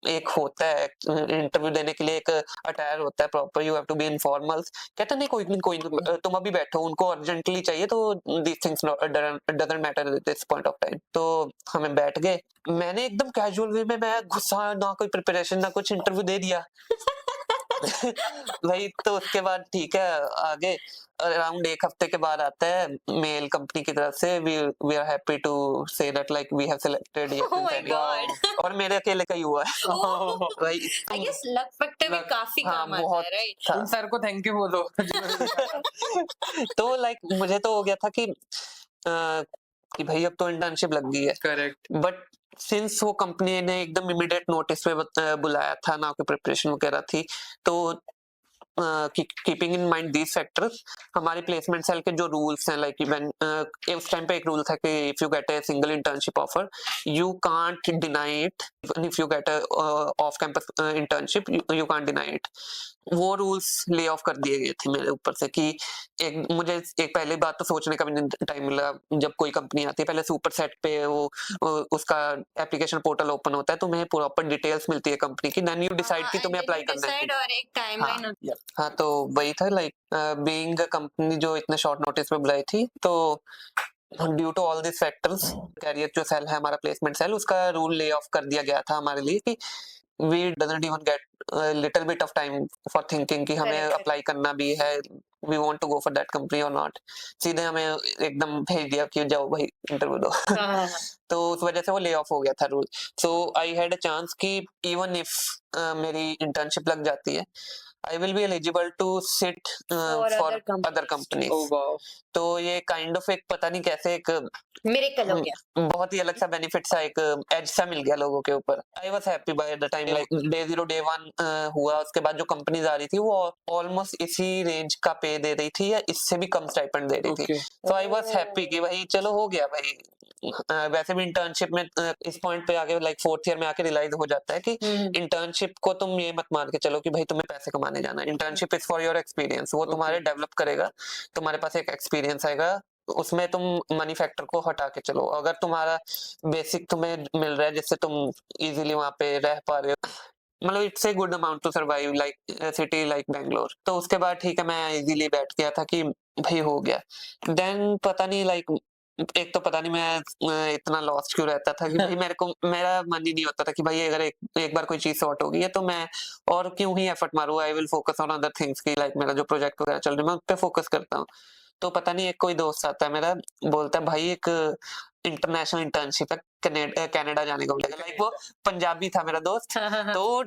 एक होता है इंटरव्यू देने के लिए, एक अटायर होता है proper, you have to be in formals. कहते नहीं कोई नहीं, तुम अभी बैठो, उनको अर्जेंटली चाहिए, तो these things doesn't matter at this point of time. तो हमें बैठ गए, मैंने एकदम कैजुअल वे में, मैं गुस्सा ना कोई प्रिपरेशन ना कुछ, इंटरव्यू दे दिया। भाई तो उसके बाद ठीक है, आगे अराउंड 1 हफ्ते के बाद आता है मेल कंपनी की तरफ से, we are happy to say that like we have selected you. Oh my God. और मेरे अकेले का ही हुआ है। भाई I guess luck factor भी काफी काम आता है, right? उन सर को थैंक यू बोलो। तो लाइक मुझे तो हो गया था कि भाई अब तो इंटर्नशिप लग गई है। करेक्ट। बट सिंस वो कंपनी ने एकदम इमीडिएट नोटिस पे बुलाया था, ना कोई प्रिपरेशन वगैरह थी, तो keeping in mind these factors, हमारे प्लेसमेंट सेल के जो रूल्स हैं, लाइक इवन उस टाइम पे एक रूल था कि if you get a single internship offer you can't deny it, if you get off campus internship you can't deny it. वो रूल्स ले ऑफ कर दिए गए थे मेरे ऊपर से कि मुझे एक पहली बात तो सोचने का भी नहीं टाइम मिला। जब कोई कंपनी आती है पहले सुपर सेट पे उसका एप्लीकेशन पोर्टल ओपन होता है, तुम्हें प्रॉपर डिटेल्स मिलती है कंपनी की, देन यू डिसाइड कि तुम्हें अप्लाई करना है। और एक टाइमलाइन होती है। हाँ तो वही था, लाइक बीइंग अ कंपनी जो इतने शॉर्ट नोटिस पे बुलाई थी, तो due to all this factors career जो सेल है हमारा, प्लेसमेंट सेल, उसका रूल ले ऑफ कर दिया गया था हमारे लिए कि we doesn't even get a little bit of time for thinking कि हमें Correct. अप्लाई करना भी है, we want to go for that company or not। सीधे हमें एकदम भेज दिया कि जाओ भाई इंटरव्यू दो। तो उस वजह से वो ले ऑफ हो गया था rule. So I had a chance कि इवन इफ मेरी इंटर्नशिप लग जाती है I will be eligible to sit for other company. तो ये काइंड ऑफ एक पता नहीं कैसे एक मिरेकल हो गया, बहुत ही अलग सा बेनिफिट सा, एक एज सा मिल गया लोगों के ऊपर। I was happy by the time, like day 0 day 1 हुआ, उसके बाद जो कंपनीज आ रही थी वो ऑलमोस्ट इसी रेंज का पे दे रही थी या इससे भी कम स्टाइपेंड दे रही थी। तो आई वाज हैप्पी कि भाई चलो हो गया भाई। वैसे भी इंटर्नशिप में इस पॉइंट पे आगे लाइक 4th ईयर में आके रियलाइज हो जाता है कि इंटर्नशिप को तुम ये मत मान के चलो कि भाई तुम्हें पैसे कमाने जाना है। Internship is for your experience, वो तुम्हारे डेवलप करेगा, तुम्हारे पास एक एक्सपीरियंस आएगा, उसमें तुम मनी फैक्टर को हटा के चलो। अगर तुम्हारा बेसिक तुम्हें मिल रहा है जिससे तुम इजीली वहां पे रह पा रहे हो, मतलब it's a good amount to survive like city like Bangalore. तो उसके बाद ठीक है मैं इजीली बैठ गया था कि भाई हो गया। देन पता नहीं लाइक एक तो पता नहीं मैं इतना लॉस्ट क्यों रहता था कि भाई मेरे को मेरा मन ही नहीं होता था कि भाई अगर एक बार कोई चीज सॉर्ट हो गई है तो मैं और क्यों ही एफर्ट मारूं, I will focus on other things की लाइक मेरा जो प्रोजेक्ट वगैरह चल रहा है मैं उस पर फोकस करता हूँ। तो पता नहीं एक कोई दोस्त आता है मेरा, बोलता है भाई एक इंटरनेशनल इंटर्नशिप है कनाडा जाने को मिलेगा। लाइक वो पंजाबी था मेरा दोस्त, तो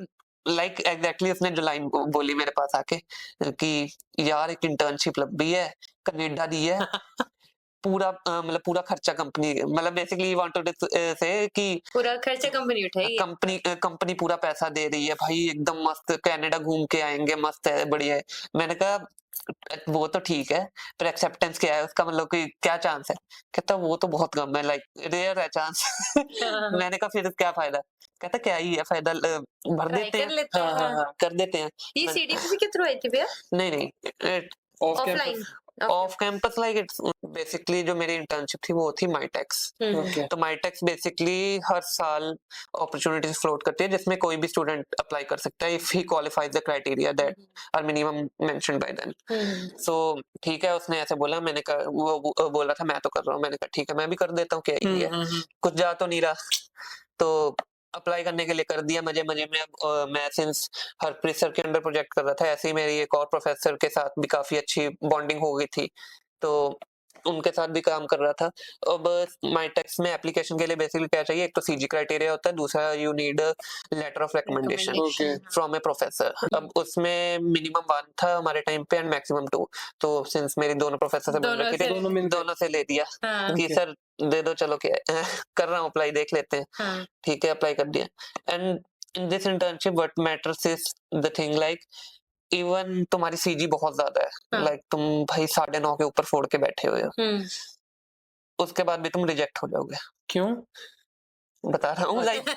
लाइक एग्जैक्टली उसने जो लाइन बोली मेरे पास आके कि यार एक इंटर्नशिप लग भी है कनाडा दी है, पूरा मतलब पूरा खर्चा कंपनी, मतलब बेसिकली वांटेड से कि पूरा खर्चा कंपनी उठाएगी, कंपनी पूरा पैसा दे रही है भाई, एकदम मस्त कनाडा घूम के आएंगे, मस्त है बढ़िया है। मैंने कहा वो तो ठीक है पर एक्सेप्टेंस क्या है उसका, मतलब कि क्या चांस है? कहता वो तो बहुत कम है, लाइक रेयर है चांस। मैंने कहा फिर क्या फायदा? कहता क्या ही है फायदा, भर देते हैं, कर देते हैं। ये सीडीपी के थ्रू आई थी भैया? नहीं offline off campus, like it's basically जो मेरी इंटर्नशिप थी वो थी माइटेक्स। तो माइटेक्स बेसिकली हर साल अपॉर्चुनिटीज फ्लोट करती है जिसमें कोई भी स्टूडेंट अप्लाई कर सकता है if he qualifies the criteria that are minimum mentioned by them. So ठीक है उसने ऐसे बोला, मैंने कहा वो बोला था मैं तो कर रहा हूँ, मैंने कहा ठीक है मैं भी कर देता हूँ, क्या ही है कुछ जा तो नहीं रहा। तो अप्लाई करने के लिए कर दिया मजे मजे में। मैं सिंस हरप्रीत सर के अंडर प्रोजेक्ट कर रहा था, ऐसे ही मेरी एक और प्रोफेसर के साथ भी काफी अच्छी बॉन्डिंग हो गई थी, तो उनके साथ भी काम कर रहा था। अब माइटेक्स में एप्लीकेशन के लिए बेसिकली क्या चाहिए, एक तो सीजी क्राइटेरिया होता है, दूसरा you need letter of recommendation from a professor. अब उसमें मिनिमम 1 था हमारे टाइम पे एंड मैक्सिमम 2। तो सिंस मेरी दोनों प्रोफेसर से मिल रखी थी, दोनों से ले दिया कि सर दे दो, चलो क्या है, कर रहा हूँ अप्लाई, देख लेते हैं। ठीक है अप्लाई कर दिया। And in this internship what matters is the thing like even तुम्हारी सीजी बहुत ज्यादा है, लाइक तुम भाई 9.5 के ऊपर फोड़ के बैठे हुए हो, उसके बाद भी तुम रिजेक्ट हो जाओगे। क्यों? बता रहा हूँ लाइक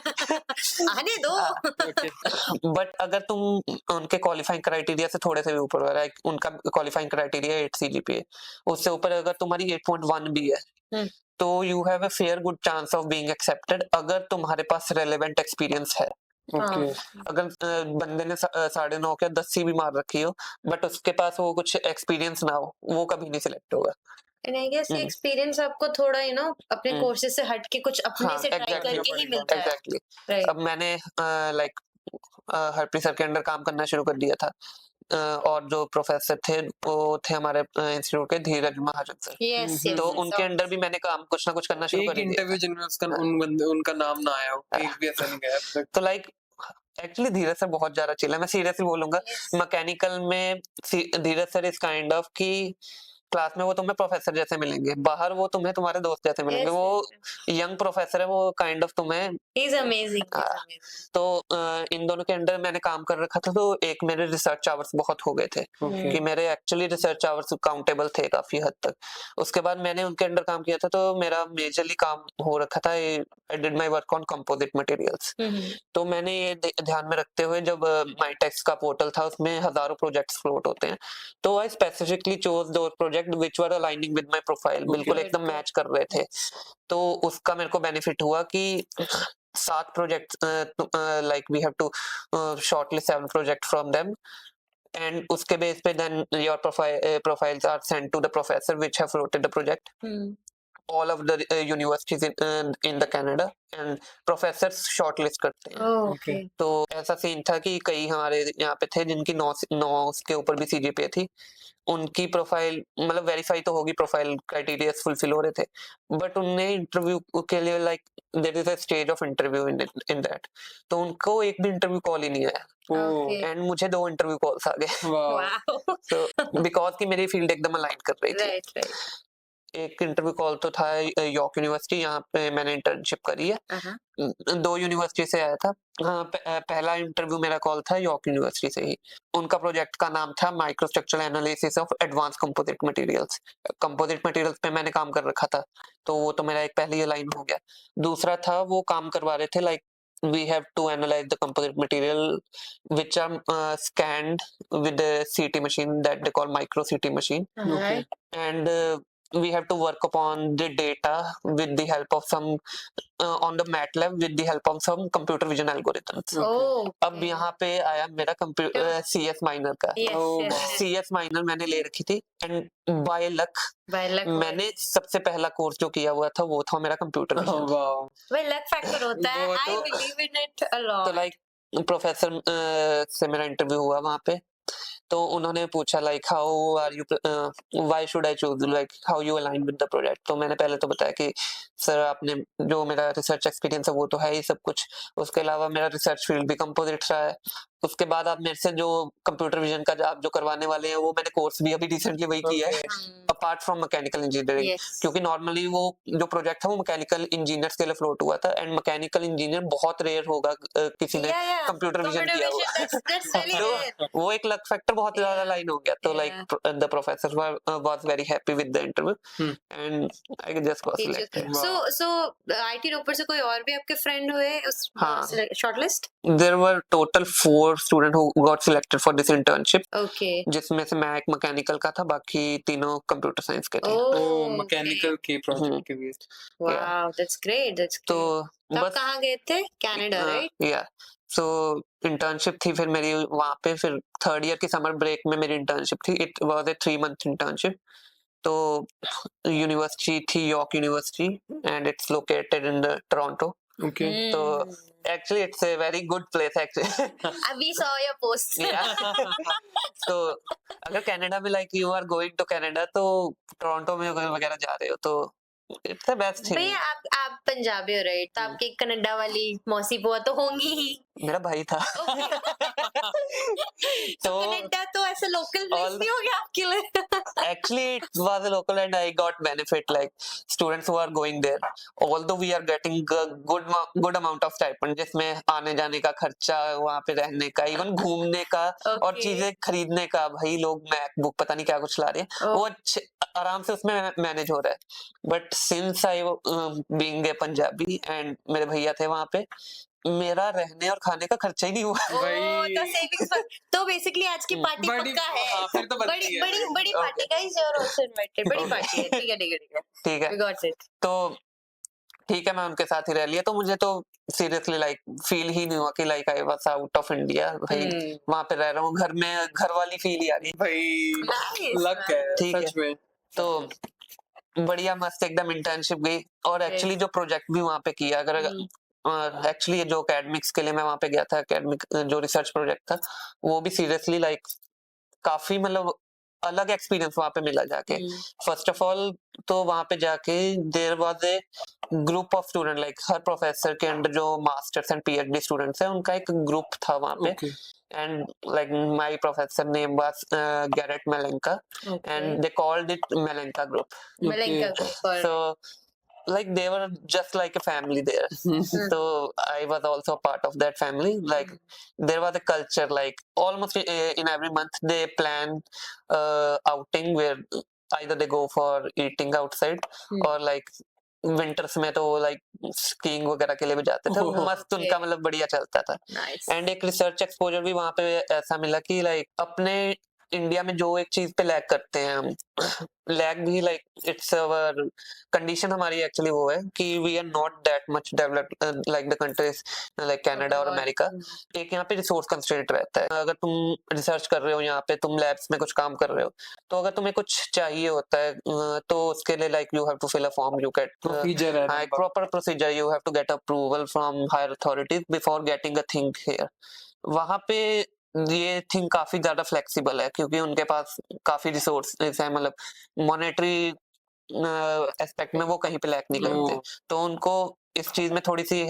आने दो। बट अगर तुम उनके क्वालिफाइंग क्राइटेरिया से थोड़े से भी ऊपर हो, लाइक उनका क्वालिफाइंग क्राइटेरिया 8 सीजीपीए, उससे ऊपर अगर तुम्हारी 8.1 भी है तो you have a fair good chance of being accepted अगर तुम्हारे पास रेलेवेंट एक्सपीरियंस है। अगर बंदे ने 9.5 के 10 सी भी मार रखी हो बट उसके पास वो कुछ एक्सपीरियंस ना हो, वो कभी नहीं सिलेक्ट होगा। And I guess ये एक्सपीरियंस आपको थोड़ा अपने कोर्सेज से हट के कुछ अपने से ट्राई करके ही मिलता है। एग्जैक्टली। अब मैंने लाइक हरप्रीत सर के अंडर काम करना शुरू कर दिया था, और जो प्रोफेसर थे वो थे हमारे इंस्टीट्यूट के धीरज महाजन सर। तो उनके अंडर भी मैंने काम कुछ ना कुछ करना शुरू कर दिया। एक इंटरव्यू जिनमें उसका उनका नाम ना आया हो, एक भी ऐसा नहीं गया अब तक। तो लाइक एक्चुअली धीरज सर बहुत ज्यादा चिल है, मैं सीरियसली बोलूंगा। मैकेनिकल में धीरज सर इस काइंड ऑफ की क्लास में वो तुम्हें प्रोफेसर जैसे मिलेंगे, बाहर वो तुम्हें तुम्हारे दोस्त जैसे मिलेंगे। Yes, वो yes, यंग प्रोफेसर है, वो काइंड ऑफ तुम्हें he's amazing, he's हाँ, amazing. तो इन दोनों के अंडर मैंने काम कर रखा था, तो एक मेरे रिसर्च आवर्स बहुत हो गए थे ओके कि मेरे एक्चुअली रिसर्च आवर्स काउंटेबल थे काफी हद तक। उसके बाद मैंने उनके अंडर काम किया था, तो मेरा मेजरली काम हो रखा था, I did my work on composite materials. तो मैंने ये ध्यान में रखते हुए, जब माईटेक्स का पोर्टल था उसमें हजारों प्रोजेक्ट्स फ्लोट होते हैं, तो I specifically chose those project which were aligning with my profile, बिल्कुल Good, एकदम good. मैच कर रहे थे। तो उसका मेरे को बेनिफिट हुआ कि 7 project, like we have to shortlist 7 project from them, and उसके बेस पे then your profiles are sent to the professor which have floated the project, all of the universities in the Canada, and professors shortlist करते हैं। Oh, Okay. okay. तो ऐसा scene था कि कई हमारे यहाँ पे थे जिनकी 9 के ऊपर भी CGPA थी, उनकी प्रोफाइल मतलब वेरीफाई तो होगी, प्रोफाइल क्राइटेरिया फुलफिल हो रहे थे, बट उनने इंटरव्यू के लिए like there is a stage of interview in that, तो उनको एक भी इंटरव्यू कॉल ही नहीं आया, Okay. एंड मुझे 2 इंटरव्यू कॉल्स आ गए। Wow Wow. तो बिकॉज की मेरी फील्ड एकदम अलाइन कर रही थी। Right, right. एक इंटरव्यू कॉल तो था यॉर्क यूनिवर्सिटी, यहाँ पे मैंने इंटर्नशिप करी है। Uh-huh. 2 यूनिवर्सिटी से आया था। हाँ, पहला इंटरव्यू मेरा कॉल था यॉर्क यूनिवर्सिटी से ही। उनका प्रोजेक्ट का नाम था microstructural analysis of advance composite materials. Composite materials पे मैंने काम कर रखा था, तो वो तो मेरा एक पहले ही अलाइन हो गया। दूसरा था, वो काम करवा रहे थे like we have to analyze the composite material which are scanned with the CT machine that they call micro CT machine, Alright. and we have to work upon the data with the help of some on the MATLAB with the help of some computer vision algorithms. Oh, अब okay. यहाँ पे आया मेरा computer CS minor का। Yes, Oh, yes, wow. yes. CS minor मैंने ले रखी थी, and by luck By luck. मैंने सबसे पहला कोर्स जो किया हुआ था वो था मेरा computer vision. Wow By luck factor होता है. वो I तो- believe in it a तो lot. लाइक प्रोफेसर से मेरा इंटरव्यू हुआ वहाँ पे, तो उन्होंने पूछा like how are you, why should I choose, like how you align with the project. तो मैंने पहले तो बताया कि सर आपने जो मेरा रिसर्च एक्सपीरियंस है वो तो है ही सब कुछ, उसके अलावा मेरा रिसर्च फील्ड भी कंपोजिट रहा है। उसके बाद आप मेरे से जो कंप्यूटर विजन का आप जो करवाने वाले हैं वो मैंने कोर्स भी अभी रिसेंटली वही किया है, apart from mechanical engineering. Yes. क्योंकि नॉर्मली वो जो प्रोजेक्ट था वो मैकेनिकल इंजीनियर्स के लिए फ्लोट हुआ था, एंड मैकेनिकल इंजीनियर बहुत रेयर होगा किसी ने Yeah, yeah. कंप्यूटर विजन किया हुआ। That's really तो rare. वो एक लक फैक्टर बहुत ज्यादा Yeah. लाइन हो गया। तो like the professor was very happy with the interview, and I just got selected. So IT Ropar से कोई और भी आपके फ्रेंड हुए उस हाँ। Shortlist? There were total 4 student who got selected for this internship, Okay. जिसमें से मैं एक मैकेनिकल का था, बाकी तीनों कंप्यूटर साइंस के थे। ओ Oh, मैकेनिकल के प्रोजेक्ट के भी wow, that's great. That's तो great. तब बस कहाँ गए थे? Canada, right? या सो इंटर्नशिप थी फिर मेरी वहाँ पे, फिर 3rd ईयर की समर ब्रेक में मेरी इंटर्नशिप थी। It was a 3 month internship. तो यूनिवर्सिटी थी York university, and it's located in the Toronto. Okay तो actually it's a very good place actually. We saw your posts. तो अगर Canada में like you are going to Canada, तो Toronto में वगैरह जा रहे हो तो इट्स द बेस्ट थिंग। भैया आप पंजाबी हो, राइट? तो आपके कनाडा वाली मौसी बुआ तो होंगी ही। मेरा भाई था। तो कनाडा तो ऐसे लोकल प्लेस all- नहीं हो गया आपके लिए? Actually, it was a local, and I got benefit like students who are going there. Although we are getting a good amount of stipend, जिसमें आने जाने का खर्चा, वहाँ पे रहने का, इवन घूमने का और Okay. चीजें खरीदने का, भाई लोग मैकबुक पता नहीं क्या कुछ ला रहे हैं, Oh. वो अच्छे आराम से उसमें मैनेज हो रहा है। But since I being a Punjabi and मेरे भैया थे वहाँ पे, मेरा रहने और खाने का खर्चा ही नहीं हुआ। ओह, भाई। तो savings तो बेसिकली आज की पार्टी बड़ी- पक्का है। हाँ, फिर तो बनती बड़ी है। बड़ी बड़ी party guys, you are also invited. बड़ी पार्टी है। ठीक है ठीक है ठीक है। ठीक है, We got it. तो ठीक है, मैं उनके साथ ही रह लिया, तो मुझे तो सीरियसली लाइक फील ही नहीं हुआ कि like I was out of India. भाई वहां पे रह रहा हूँ, घर में घर वाली फील ही आ रही। भाई Nice, लक है ठीक सच में। तो बढ़िया मस्त एकदम इंटर्नशिप गई, और एक्चुअली जो प्रोजेक्ट भी वहाँ पे किया, अगर एक्चुअली जो एकेडमिक्स के लिए मैं वहाँ पे गया था, एकेडमिक जो रिसर्च प्रोजेक्ट था, वो भी सीरियसली लाइक काफी मतलब अलग एक्सपीरियंस वहाँ पे मिला जाके। फर्स्ट ऑफ ऑल तो वहाँ पे जाके there was a group of student, like हर प्रोफेसर के अंडर जो मास्टर्स एंड पीएचडी स्टूडेंट्स हैं उनका एक ग्रुप था वहाँ पे। Okay. And like my professor name was Garrett Malenka, and they called it Malenka group. Malenka group, or So like they were just like a family there. So I was also a part of that family. Like there was a culture, like almost in every month they plan outing where either they go for eating outside or like winters में तो like skiing वगैरह के लिए भी जाते थे। Oh, मस्त उनका मतलब बढ़िया चलता था। nice. एंड एक रिसर्च एक्सपोजर भी वहां पे ऐसा मिला कि लाइक अपने इंडिया में जो एक चीज पे लैग करते हैं हम, लैग भी लाइक इट्स अवर कंडीशन हमारी एक्चुअली वो है कि we are not that much developed like the countries like Canada और अमेरिका। एक यहाँ पे रिसोर्स कंस्ट्रेंट रहता है। अगर तुम रिसर्च कर रहे हो यहाँ पे, तुम लैब्स में कुछ काम कर रहे हो, तो अगर तुम्हें कुछ चाहिए होता है तो उसके लिए like you have to fill a form, you get Procedure है एक proper procedure, you have to get approval from higher authorities before getting a thing here. वहां पे ये थिंग काफी ज्यादा फ्लेक्सिबल है क्योंकि उनके पास काफी रिसोर्सेज है, मतलब मॉनेटरी एस्पेक्ट में वो कहीं पे लैक नहीं करते, तो उनको इस चीज में थोड़ी सी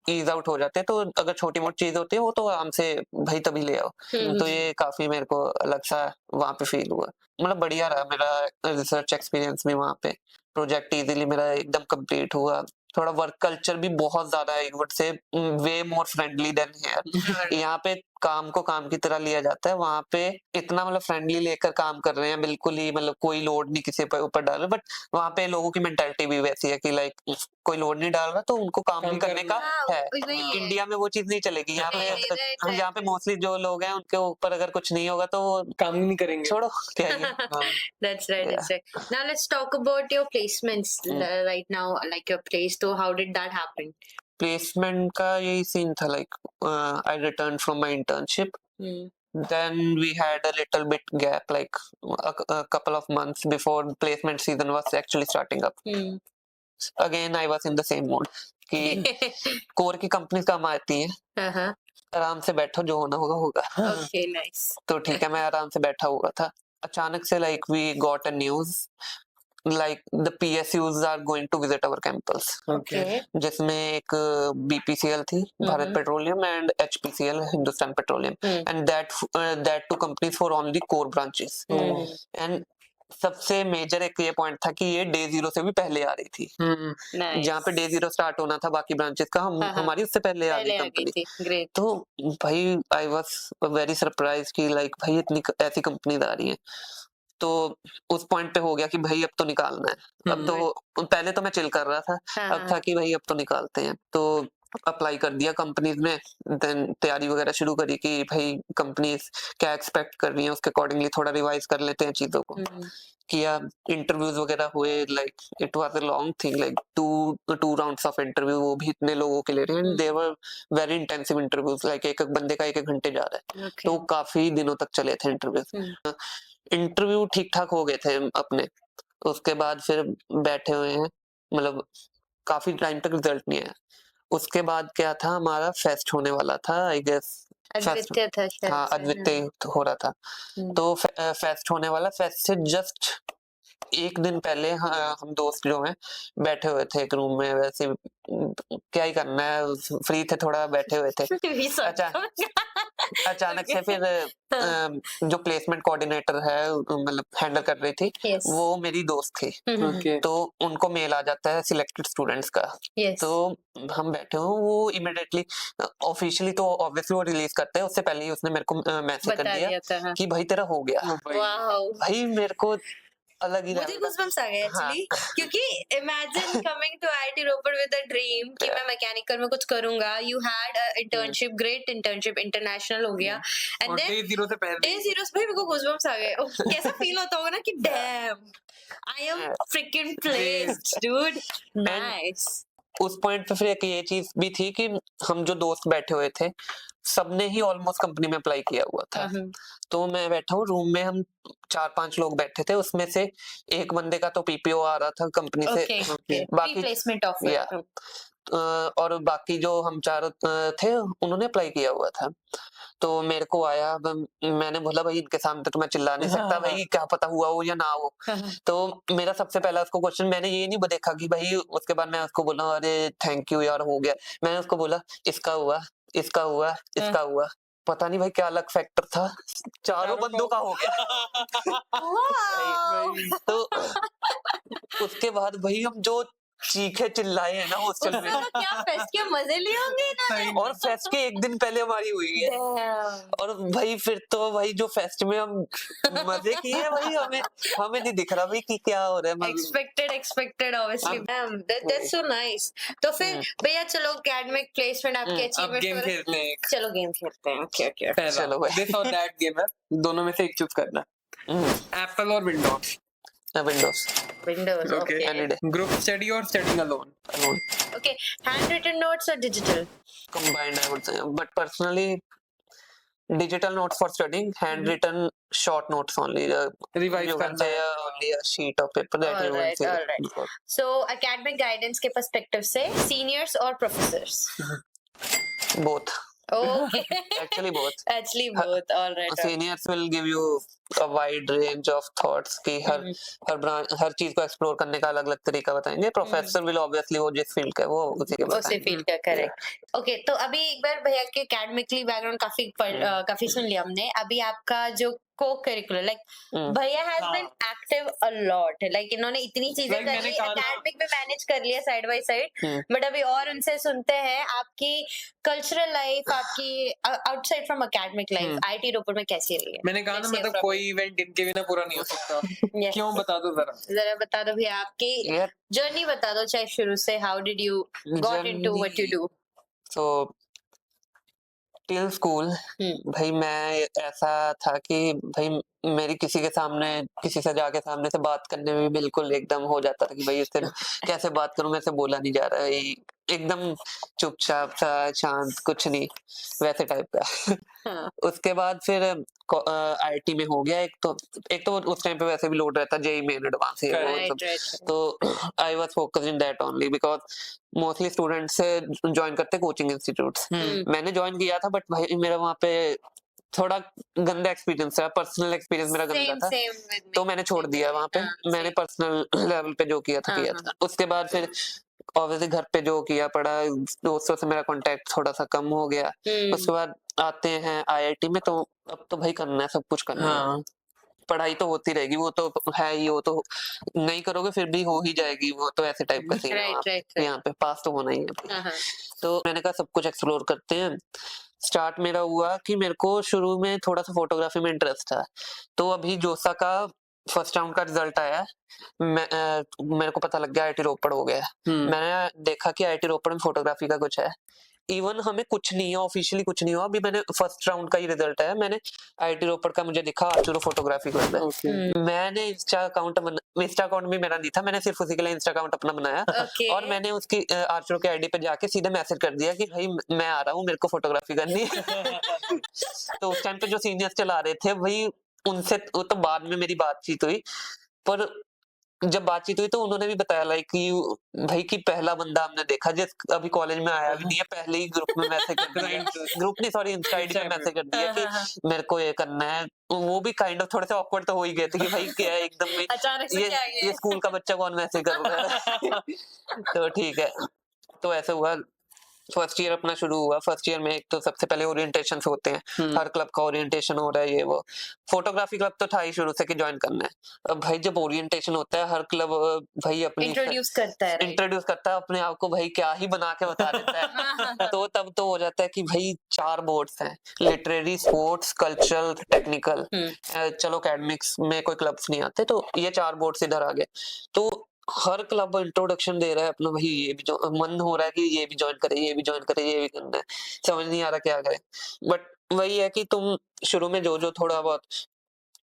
ईज आउट हो जाते हैं। तो अगर छोटी मोटी चीज होती है वो तो आराम से भाई तभी ले आओ। तो ये काफी मेरे को अलग सा वहां पे फील हुआ, मतलब बढ़िया रहा मेरा रिसर्च एक्सपीरियंस भी वहां पे। प्रोजेक्ट इजीली मेरा एकदम कंप्लीट हुआ। थोड़ा वर्क कल्चर भी बहुत ज्यादा I would say way more friendly than here. यहाँ पे काम को काम की तरह लिया जाता है, वहां पे इतना मतलब फ्रेंडली लेकर काम कर रहे हैं, बिल्कुल ही मतलब कोई लोड नहीं किसी पर ऊपर डाल रहे। बट वहां पे लोगों की मेंटालिटी भी वैसी है कि लाइक कोई लोड नहीं डाल रहा तो उनको काम भी करने का है। इंडिया में वो चीज नहीं चलेगी। यहाँ पे यहाँ पे मोस्टली जो लोग हैं उनके ऊपर अगर कुछ नहीं होगा तो काम ही नहीं करेंगे, छोड़ो क्या ही। That's right. That's right. Now let's talk about your placements right now, like your place. So how did that happen? Placement का यही सीन था, like I return from my internship, then we had a little bit gap, like a couple of months before placement season was actually starting up. Again I was in the same mood कि core की company कम आती हैं, आराम से बैठो, जो होना होगा होगा। Okay, nice. तो ठीक है, मैं आराम से बैठा हुआ था। अचानक से like we got a news like the PSUs are going to visit our campus, Okay. जिसमें एक BPCL थी, Bharat petroleum, and HPCL, Hindustan petroleum, and that two companies for only core branches. And सबसे मेजर एक ये पॉइंट था कि ये day zero से भी पहले आ रही थी। Nice. जहाँ पे डे जीरो स्टार्ट होना था बाकी ब्रांचेस का, हमारी उससे पहले आ गई कंपनी। Great. तो भाई आई वाज वेरी सरप्राइज कि लाइक भाई इतनी ऐसी कंपनीज आ रही हैं। तो उस पॉइंट पे हो गया कि भाई अब तो निकालना है। अब तो पहले तो मैं चिल कर रहा था, अब था कि भाई अब तो निकालते हैं। तो अप्लाई कर दिया कंपनीज में, देन तैयारी वगैरह शुरू करी कि भाई कंपनीज क्या एक्सपेक्ट कर रही हैं, उसके अकॉर्डिंगली थोड़ा रिवाइज कर लेते हैं चीजों को। किया, इंटरव्यूज वगैरह हुए, like it was a long thing, like two rounds of interview, वो भी इतने लोगों के ले रहे हैं। They were very intensive interviews, like एक एक बंदे का एक घंटे जा रहा है। तो काफी दिनों तक चले थे इंटरव्यूज। इंटरव्यू ठीक ठाक हो गए थे अपने, उसके बाद फिर बैठे हुए हैं, मतलब काफी टाइम तक रिजल्ट नहीं आया। उसके बाद क्या था, हमारा फेस्ट होने वाला था, आई गेस अद्वितीय था शायद। हाँ, अद्वितीय हो रहा था। तो फेस्ट होने वाला, फेस्ट से जस्ट एक दिन पहले हम दोस्त जो हैं बैठे हुए थे एक रूम में, वैसे क्या ही करना है, फ्री थे, थोड़ा बैठे हुए थे। अचानक से फिर जो प्लेसमेंट कोऑर्डिनेटर है, मतलब हैंडल कर रही थी, वो मेरी दोस्त थी। तो उनको मेल आ जाता है सिलेक्टेड स्टूडेंट्स का। तो हम बैठे हो, वो इमीडिएटली ऑफिशियली तो ऑब्वियसली वो रिलीज करते हैं, उससे पहले ही उसने मेरे को मैसेज कर दिया कि भाई तेरा हो गया। भाई मेरे को अलग ही मुझे गूज़बम्स आ गए एक्चुअली, क्योंकि imagine coming to IIT Ropar with a dream कि मैं मैकेनिकल में कुछ करूंगा। You had internship, great internship, international हो गया, एंड देन डे जीरो से भाई मेरे को गूज़बम्स आ गए। कैसा फील होता होगा ना कि dam, I am fricking placed dude, nice. उस पॉइंट पे फिर एक ये चीज भी थी कि हम जो दोस्त बैठे हुए थे, सबने ही ऑलमोस्ट कंपनी में अप्लाई किया हुआ था। तो मैं बैठा हूँ रूम में, हम 4-5 लोग बैठे थे, उसमें से एक बंदे का तो पीपीओ आ रहा था कंपनी से, बाकी और बाकी जो हम चारों थे उन्होंने अप्लाई किया हुआ था। तो मेरे को आया, मैंने बोला भाई इनके सामने तो मैं चिल्ला नहीं सकता, भाई क्या पता हुआ हो या ना हो। तो मेरा सबसे पहला उसको क्वेश्चन, मैंने ये नहीं देखा कि भाई, उसके बाद मैं उसको बोला अरे थैंक यू यार हो गया, मैंने उसको बोला इसका हुआ, इसका हुआ, इसका हुआ। पता नहीं भाई क्या अलग फैक्टर था, चारों बंदों का हो गया। तो उसके बाद भाई हम जो चीखे चिल्लाए हैं ना हॉस्टल में, तो क्या फेस्ट के मजे लिए होंगे इन्होंने? और फेस्ट के एक दिन पहले हमारी हुई है। Damn. और भाई फिर तो भाई जो फेस्ट में हम मजे किए भाई, हमें नहीं दिख रहा भाई कि क्या हो रहा है। Expected obviously. Damn, that's so nice. तो फिर भैया चलो academic placement आपके अब achievement गेम पर- खेलते हैं एक। चलो गेम खेलते हैं। Okay. पहला चलो भाई। दिस और दैट गेम है, दोनों में से एक चूज करना, एप्पल और Windows. Windows Windows. Okay. Any day, group study और studying alone. Okay. Handwritten notes or digital? combined I would say, but personally digital notes for studying, handwritten short notes only, revise you can करना say है। only a sheet of paper that you will Alright, fill alright. before. So academic guidance के perspective से seniors और professors? Both, Okay. actually both. Actually both. Alright. Seniors will give you a wide range of thoughts कि हर branch, हर चीज को explore करने का अलग अलग तरीका बताएंगे। प्रोफेसर विल ऑब्वियसली वो जिस फील्ड का है वो उसी के उसे बताएंगे। फील का करेक्ट। ओके, तो अभी एक बार भैया के एकेडमिकली बैकग्राउंड काफी सुन लिया हमने। अभी आपका जो को करिकुलर लाइक भैया has been active a lot, like इन्होंने इतनी चीजें Like कर मैंने ली, कहा ना- एकेडमिक में मैनेज कर लिया साइड बाय साइड, बट अभी और उनसे सुनते हैं आपकी कल्चरल लाइफ, आपकी outside from academic life IIT Ropar में कैसी रही है? मैंने कहा ना, Let's hear मतलब from कोई इवेंट इनके बिना पूरा नहीं हो सकता। Yes. क्यों, बता दो जरा। जरा बता दो भैया आपकी Yeah, जर्नी बता दो, चाहे शुरू से how did you got into what you do? so till school भाई मैं ऐसा था कि भाई मेरी किसी के सामने, किसी से जाके सामने से बात करने में भी बिल्कुल एकदम हो जाता था कि भाई इससे कैसे बात करूं, मेरे से बोला नहीं जा रहा है, एकदम चुपचाप सा शांत, कुछ नहीं वैसे टाइप का। उसके बाद फिर आईटी में हो गया। एक तो उस टाइम पे वैसे भी लोड रहता, जेई मेन एडवांस है वो सब, राइट। तो I was focused in that only because mostly students join करते कोचिंग इंस्टीट्यूट्स। मैंने ज्वाइन किया था बट भाई मेरा वहाँ पे थोड़ा गंदा एक्सपीरियंस था, पर्सनल एक्सपीरियंस मेरा गंदा था, तो मैंने छोड़ दिया वहाँ पे। मैंने पर्सनल लेवल पे जो किया था किया था। उसके बाद फिर ऑब्वियसली घर पे जो किया पड़ा, दोस्तों से मेरा कांटेक्ट थोड़ा सा कम हो गया। उसके बाद आते हैं आईआईटी में, तो अब तो भाई करना है, सब कुछ करना है, पढ़ाई तो होती रहेगी, वो तो है ही, वो तो नहीं करोगे फिर भी हो ही जाएगी, वो तो ऐसे टाइप का सीन है यहाँ पे, पास तो होना ही है। तो मैंने कहा सब कुछ एक्सप्लोर करते हैं। स्टार्ट मेरा हुआ कि मेरे को शुरू में थोड़ा सा फोटोग्राफी में इंटरेस्ट था, तो अभी जोसा का फर्स्ट राउंड का रिजल्ट आया, मेरे को पता लग गया आईटी रोपड़ हो गया। मैंने देखा कि आईटी रोपड़ में फोटोग्राफी का कुछ है, इवन हमें कुछ नहीं है, ऑफिशियली कुछ नहीं हुआ, अभी मैंने फर्स्ट राउंड का ही रिजल्ट आया, मैंने आईटी रोपड़ का मुझे दिखा आर्चरो फोटोग्राफी करना है। मैंने इंस्टा अकाउंट भी मेरा नहीं था, मैंने सिर्फ उसी के लिए इंस्टा अकाउंट अपना बनाया और मैंने उसकी आर्चरो के आईडी पे जाके सीधे मैसेज कर दिया कि भाई मैं आ रहा हूँ, मेरे को फोटोग्राफी करनी है। तो उस टाइम पे जो सीनियर्स चला रहे थे भाई, उनसे वो तो बाद में मेरी बातचीत हुई, पर जब बातचीत हुई तो उन्होंने भी बताया लाइक कि भाई कि पहला बंदा हमने देखा जिस अभी कॉलेज में आया भी नहीं है, पहले ही ग्रुप में मैसेज कर दिया, ग्रुप नहीं सॉरी इंस्टा आईडी पे मैसेज कर दिया कि मेरे को ये करना है। वो भी काइंड ऑफ थोड़े से ऑकवर्ड तो हो ही गए थे कि भाई क्या है एकदम में, अचानक से क्या आ गया? ये स्कूल का बच्चा कौन मैसेज कर रहा है। तो ठीक है, तो ऐसा हुआ, फर्स्ट ईयर अपना शुरू हुआ। फर्स्ट ईयर में एक तो सबसे पहले ओरिएंटेशन होते हैं, हर क्लब का ओरिएंटेशन हो रहा है, ये वो। फोटोग्राफी क्लब तो था ही शुरू से कि ज्वाइन करना है। अब भाई जब ओरिएंटेशन होता है, हर क्लब भाई अपनी इंट्रोड्यूस करता है अपने आप को, भाई क्या ही बना के बता देता है। तो तब तो हो जाता है कि भाई 4 बोर्ड्स हैं, लिटरेरी, स्पोर्ट्स, कल्चरल, टेक्निकल। चलो एकेडमिक्स में कोई क्लब्स नहीं आते, तो ये 4 बोर्ड्स इधर आ गए। तो हर क्लब इंट्रोडक्शन दे रहा है अपना, भाई ये भी मन हो रहा है कि ये भी ज्वाइन करे, ये भी ज्वाइन करे, ये भी करना है, समझ नहीं आ रहा क्या करे। बट वही है कि तुम शुरू में जो थोड़ा बहुत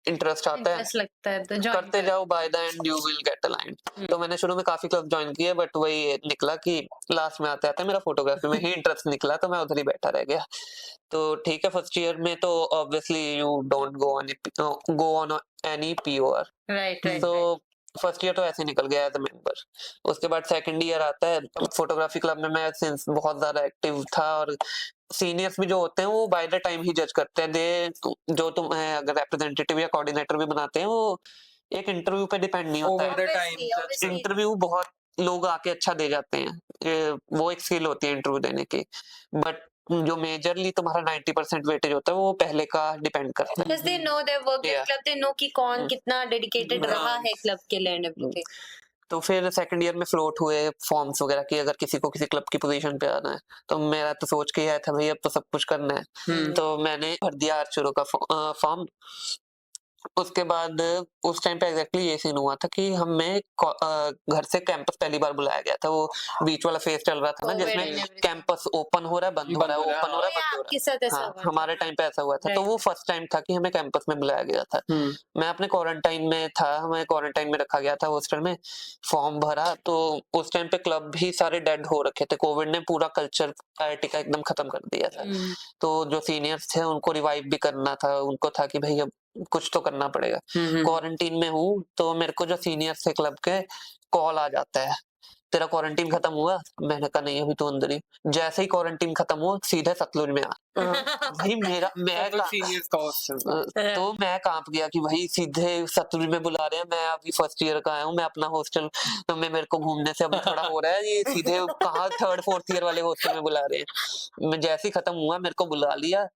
इंटरेस्ट आता है लगता है तो करते जाओ, by the end you will get aligned. तो मैंने शुरू में काफी क्लब ज्वाइन किए, बट वही निकला कि लास्ट में आते आते मेरा फोटोग्राफी में ही इंटरेस्ट निकला, तो मैं उधर ही बैठा रह गया। तो ठीक है, फर्स्ट ईयर में तो obviously you don't go on any POR, right. तो फर्स्ट ईयर तो ऐसे निकल गया एज अ मेंबर। उसके बाद सेकंड ईयर आता है, फोटोग्राफी क्लब में मैं सिंस बहुत ज्यादा एक्टिव था, और सीनियर्स भी जो होते हैं वो बाय द टाइम ही जज करते हैं। दे जो तुम अगर रिप्रेजेंटेटिव या कोऑर्डिनेटर भी बनाते हैं, वो एक इंटरव्यू पे डिपेंड नहीं होता ओवर द है। Time Obviously. इंटरव्यू बहुत लोग आके अच्छा दे जाते हैं, वो एक स्किल होती है इंटरव्यू देने की, बट जो मेजरली तुम्हारा 90% वेटेज होता है वो पहले का डिपेंड करता है। Because they know their work in Yeah. club, they know कि कौन कितना dedicated हाँ। रहा है क्लब के लिए and everything. तो फिर सेकंड ईयर में फ्लोट हुए फॉर्म्स वगैरह की, अगर किसी को किसी क्लब की पोजीशन पे आना है, तो मेरा तो सोच के ही आया था भाई अब तो सब कुछ करना है। तो मैंने भर दिया आर्चरो का फॉर्म। उसके बाद उस टाइम पे एग्जैक्टली ये सीन हुआ था कि हमें घर से कैंपस पहली बार बुलाया गया था। वो बीच वाला फेज चल रहा था ना, COVID जिसमें and everything. कैंपस ओपन हो रहा है, बंद हो रहा है, बंद हो रहा है, ओपन हो रहा है, Oh, yeah, बंद हो रहा आपके साथ है। ऐसा हाँ, हुआ था। हमारे टाइम पे ऐसा हुआ था। तो Right. वो फर्स्ट टाइम था कि हमें कैंपस में बुलाया गया था। मैं अपने क्वारंटाइन में था, हमें क्वारंटाइन में रखा गया था हॉस्टल में। फॉर्म भरा तो उस टाइम पे क्लब भी सारे डेड हो रखे थे, कोविड ने पूरा कल्चर आईआईटी का एकदम खत्म कर दिया था। तो जो सीनियर्स थे उनको रिवाइव भी करना था, उनको था कि भाई अब कुछ तो करना पड़ेगा। क्वारंटीन में हूँ तो मेरे को जो सीनियर्स थे क्लब के कॉल आ जाता है, तेरा क्वारंटीन खत्म हुआ? मैंने कहा नहीं, अभी तो अंदर ही। जैसे ही क्वारंटीन खत्म हुआ सीधे सतलुज में आ। भाई मैं सीनियर्स का हॉस्टल तो मैं कांप गया कि भाई सीधे सतलुज में बुला रहे हैं, मैं अभी फर्स्ट ईयर का आया हूँ, मैं अपना हॉस्टल में मेरे को घूमने से अभी थोड़ा हो रहा है, ये सीधे कहाँ थर्ड फोर्थ ईयर वाले हॉस्टल में बुला रहे हैं। मैं जैसे ही खत्म हुआ मेरे को बुला लिया,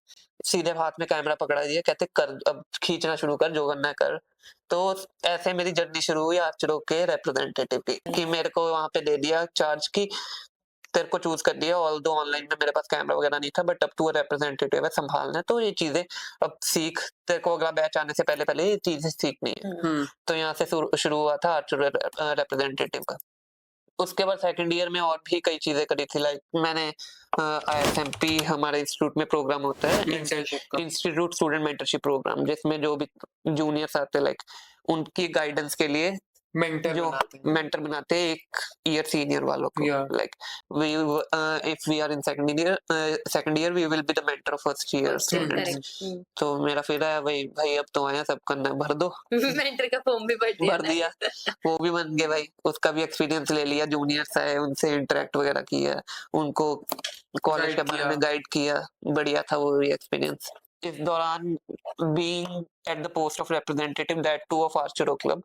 सीधे हाथ में कैमरा पकड़ा दिया, कहते कर अब खींचना शुरू कर, जो करना है कर। तो ऐसे मेरी जर्नी शुरू हुई आर्चरो के रिप्रेजेंटेटिव की, कि मेरे को वहां पे दे दिया चार्ज की तेरे को चूज कर दिया। ऑल दो ऑनलाइन में मेरे पास कैमरा वगैरह नहीं था, बट अब तू रिप्रेजेंटेटिव है, संभालना है, तो ये चीजें अब सीख, तेरे को अगला बैच आने से पहले पहले ये चीजें सीखनी है। तो यहाँ से शुरू हुआ था आर्चरो रिप्रेजेंटेटिव का। उसके बाद सेकंड ईयर में और भी कई चीजें करी थी, लाइक मैंने ISMP हमारे इंस्टीट्यूट में प्रोग्राम होता है, इंस्टीट्यूट स्टूडेंट मेंटरशिप प्रोग्राम, जिसमें जो भी जूनियर्स आते हैं लाइक उनकी गाइडेंस के लिए जो मेंटर बनाते हैं एक ईयर सीनियर वालों को। Like we if we are in second year we will be the mentor of first year students. तो मेरा फिर है भाई भाई अब तो आया, सब करना है, भर दो। मेंटर का फॉर्म भी भर दिया वो भी बन गए भाई, उसका भी एक्सपीरियंस ले लिया, जूनियर्स आए उनसे इंटरेक्ट वगैरह किया, उनको कॉलेज के बारे में गाइड किया, बढ़िया था वो एक्सपीरियंस। इस दौरान being at the post of representative that too of आर्चरो क्लब,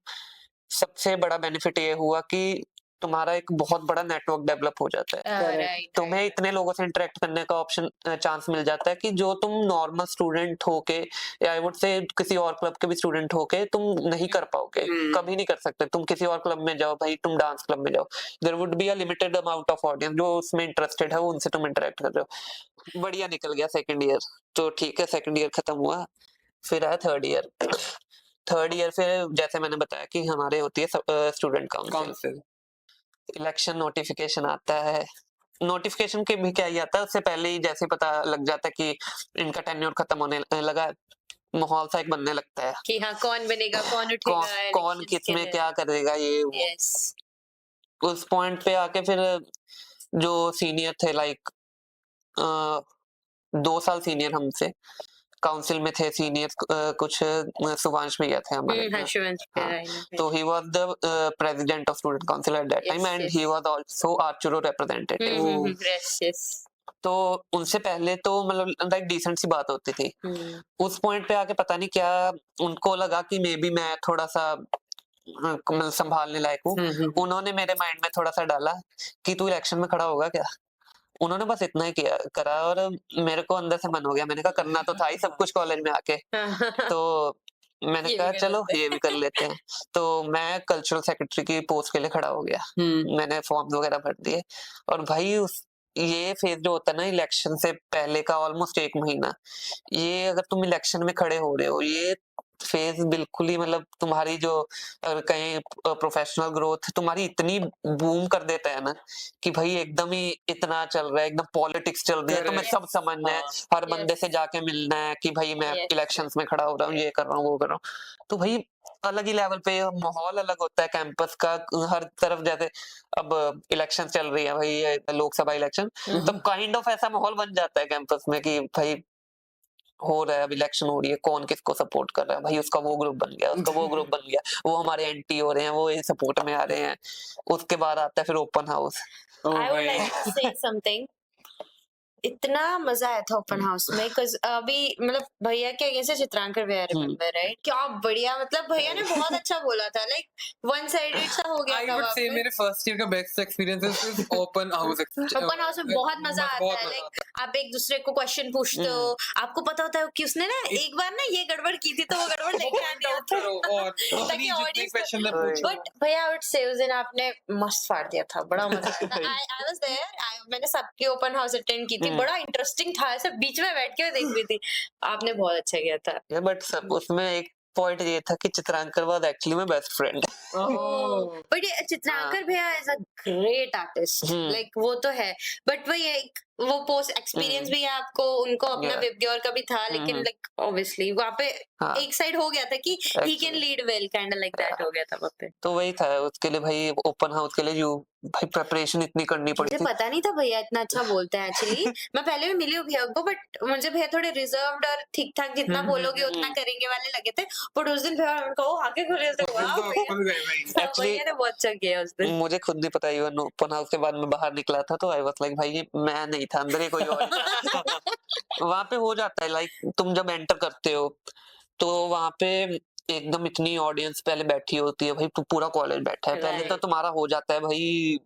सबसे बड़ा बेनिफिट ये हुआ कि तुम्हारा एक बहुत बड़ा नेटवर्क डेवलप हो जाता है। तुम्हें इतने लोगों से इंटरेक्ट करने का ऑप्शन चांस मिल जाता है कि जो तुम नॉर्मल स्टूडेंट होके या आई वुड से किसी और क्लब के भी स्टूडेंट होके तुम नहीं कर पाओगे, कभी नहीं कर सकते। तुम किसी और क्लब में जाओ भाई, तुम डांस क्लब में जाओ, there would be a limited amount of audience जो उसमें इंटरेस्टेड है, उनसे तुम इंटरेक्ट कर रहे हो। बढ़िया निकल गया सेकंड ईयर। तो ठीक है, सेकंड ईयर खत्म हुआ, फिर आया थर्ड ईयर। थर्ड ईयर फिर जैसे मैंने बताया कि हमारे होती है स्टूडेंट काउंसिल, इलेक्शन नोटिफिकेशन आता है। नोटिफिकेशन के भी क्या ही आता है, उससे पहले ही जैसे पता लग जाता है कि इनका टेन्योर खत्म होने लगा है, माहौल सा एक बनने लगता है कि हाँ कौन बनेगा, कौन उठेगा, कौन किस में क्या करेगा, ये वो। Yes. उस पॉइंट पे आके फिर जो सीनियर थे लाइक 2 साल सीनियर हमसे काउंसिल में थे, सीनियर कुछ शुभांश भैया थे हमारे। तो he was the president of student council at that time and he was also आर्चरो रिप्रेजेंटेटिव। तो उनसे पहले तो मतलब लाइक डिसेंट सी बात होती थी। उस पॉइंट पे आके पता नहीं क्या उनको लगा कि मे बी मैं थोड़ा सा संभालने लायक हूँ। उन्होंने मेरे माइंड में थोड़ा सा डाला कि तू इलेक्शन में खड़ा होगा क्या। उन्होंने बस इतना ही किया करा और मेरे को अंदर से मन हो गया, मैंने कहा करना तो था ही सब कुछ कॉलेज में आके। तो मैंने कहा चलो ये भी कर लेते हैं। तो मैं कल्चरल सेक्रेटरी की पोस्ट के लिए खड़ा हो गया। मैंने फॉर्म वगैरह भर दिए और भाई ये फेज जो होता है ना इलेक्शन से पहले का ऑलमोस्ट 1 महीना, ये अगर तुम इलेक्शन में खड़े हो रहे हो, ये फेज बिल्कुल ही मतलब तुम्हारी जो कहीं प्रोफेशनल ग्रोथ तुम्हारी इतनी बूम कर देता है ना कि भाई एकदम ही इतना चल रहा है, एकदम पॉलिटिक्स चल रही है, तुम्हें सब समझना है, हर बंदे से जाके मिलना है कि भाई मैं इलेक्शंस में खड़ा हो रहा हूँ, ये कर रहा हूँ, वो कर रहा हूँ। तो भाई अलग ही लेवल पे माहौल अलग होता है कैंपस का, हर तरफ जैसे अब इलेक्शन चल रही है भाई, लोकसभा इलेक्शन, तो काइंड ऑफ ऐसा माहौल बन जाता है कैंपस में कि भाई हो रहा है, अब इलेक्शन हो रही है, कौन किसको सपोर्ट कर रहा है, भाई उसका वो ग्रुप बन गया, उसका वो ग्रुप बन गया, वो हमारे एंटी हो रहे हैं, वो ये सपोर्ट में आ रहे हैं। उसके बाद आता है फिर open house. I would like to say something. इतना मजा आया था ओपन हाउस में बिकॉज अभी मतलब भैया के अगेंस्ट चित्रांकर भैया रिमेम्बर राइट, क्या बढ़िया, मतलब भैया ने बहुत अच्छा बोला था, लाइक वन साइडेड सा हो गया I था would वहाँ say पे। मेरे फर्स्ट ईयर का best experience is open house. Open house में बहुत मजा आता है, लाइक आप एक दूसरे को क्वेश्चन पूछते हो, आपको पता होता है कि उसने ना एक बार ना ये गड़बड़ की थी तो वो गड़बड़ लेके आ दिया था और ताकि ऑडियंस क्वेश्चन में पूछो। बट भैया आई वुड से उस दिन आपने मस्त फाड़ दिया था, बड़ा मजा आया। आई वाज देयर, मैंने सबके ओपन हाउस अटेंड की थी, बड़ा इंटरेस्टिंग था, ऐसे बीच में बैठ के देख रही थी। आपने बहुत अच्छा किया था। बट सब उसमें एक पॉइंट ये था कि Chitrankar was actually my best friend. But ये चित्रांकर भैया is a great artist, like वो तो है, बट वही है वो पोस्ट एक्सपीरियंस भी है आपको, उनको अपना Yeah. विबग्योर का भी था, लेकिन लाइक ऑब्वियसली वहाँ पे हाँ। एक साइड हो गया था कि he can lead well, kind of like that हो गया था वहाँ पे। तो वही था उसके लिए भाई, ओपन हाउस के लिए जो भाई प्रिपरेशन इतनी करनी पड़ी मुझे थी। पता नहीं था भैया इतना अच्छा बोलते हैं एक्चुअली। मैं पहले भी मिली हूँ भैया को, बट मुझे भैया थोड़े रिजर्व्ड और ठीक ठाक जितना बोलोगे उतना करेंगे वाले लगे थे, बट उस दिन भैया उनको आगे खुले थे, वाह भैया भैया ने बहुत अच्छा किया उस दिन। मुझे खुद नहीं पता, इवन ओपन हाउस के बाद मैं बाहर निकला था तो आई वाज लाइक भाई ये मैं नहीं था, अंदर ही कोई और था। वहां पे हो जाता है, लाइक तुम जब एंटर करते हो तो वहां पे एकदम इतनी ऑडियंस पहले बैठी होती है, भाई पूरा कॉलेज बैठा है, पहले तो Right. तुम्हारा हो जाता है भाई,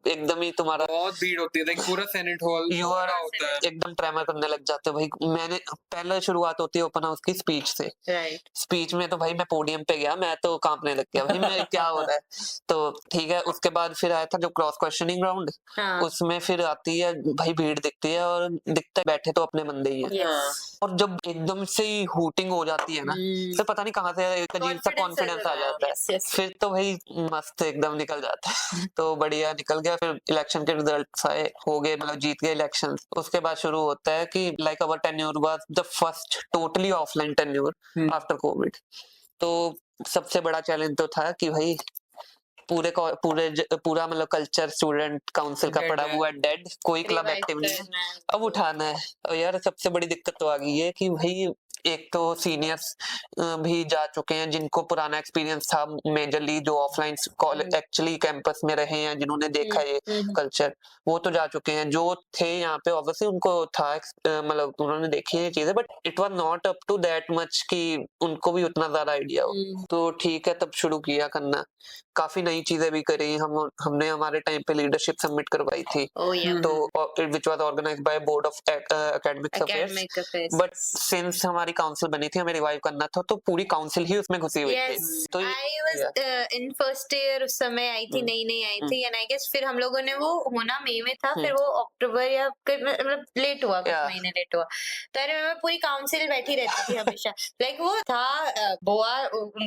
एकदम ही तुम्हारा बहुत भीड़ होती है, like पूरा सेनेट हॉल यू आर होता है। एकदम ट्रेमर करने लग जाते हो भाई। मैंने पहले शुरुआत होती है ओपन हाउस की स्पीच से। राइट स्पीच में तो भाई मैं पोडियम पे गया, मैं तो कांपने लग गया भाई, मैं क्या हो रहा है। तो ठीक है, उसके बाद फिर आया था जो क्रॉस क्वेश्चनिंग राउंड, हाँ उसमें फिर आती है भाई भीड़ दिखती है और दिखता है बैठे तो अपने बंदे ही हैं। यस और जब एकदम से ही हूटिंग हो जाती है ना, फिर पता नहीं कहाँ से एक अजीब सा कॉन्फिडेंस आ जाता है, yes, yes. फिर तो भाई मस्त एकदम निकल जाता है। तो बढ़िया निकल गया, फिर इलेक्शन के रिजल्ट्स आए, हो गए, मतलब जीत गए इलेक्शन। उसके बाद शुरू होता है कि like our tenure was the first totally offline tenure after Covid. तो सबसे बड़ा चैलेंज तो था कि भाई पूरा मतलब कल्चर स्टूडेंट काउंसिल का Dead पड़ा है। हुआ है डेड, कोई क्लब Revive एक्टिव नहीं है, करना है। अब उठाना है। और यार सबसे बड़ी दिक्कत तो आ गई है कि भाई एक तो सीनियर्स भी जा चुके हैं जिनको पुराना एक्सपीरियंस था, मेजरली जो ऑफलाइन कॉलेज एक्चुअली कैंपस में रहे हैं, जिन्होंने देखा ये कल्चर, वो तो जा चुके हैं। जो थे यहाँ पे ऑब्वियसली उनको था मतलब उन्होंने देखी है चीजें, but it was not up to that much कि उनको भी उतना ज्यादा आइडिया हो। तो ठीक है, तब शुरू किया करना, काफी नई चीजें भी करी। हमने हमारे टाइम पे लीडरशिप सबमिट करवाई थी, Oh yeah. तो which was organized by board of academic affairs. Academic affairs. But since हमारी काउंसिल बनी थी, हमें रिवाइव करना था, तो पूरी काउंसिल ही उसमें घुसी हुई Yes, थी। तो I was in first year उस समय आई थी, नई आई थी, and I guess फिर हम लोगों ने वो होना मई में था, फिर वो अक्टूबर या मतलब लेट हुआ, कुछ महीने लेट हुआ। तो अरे मैं पूरी काउंसिल बैठी रहती थी हमेशा, लाइक वो था बोआ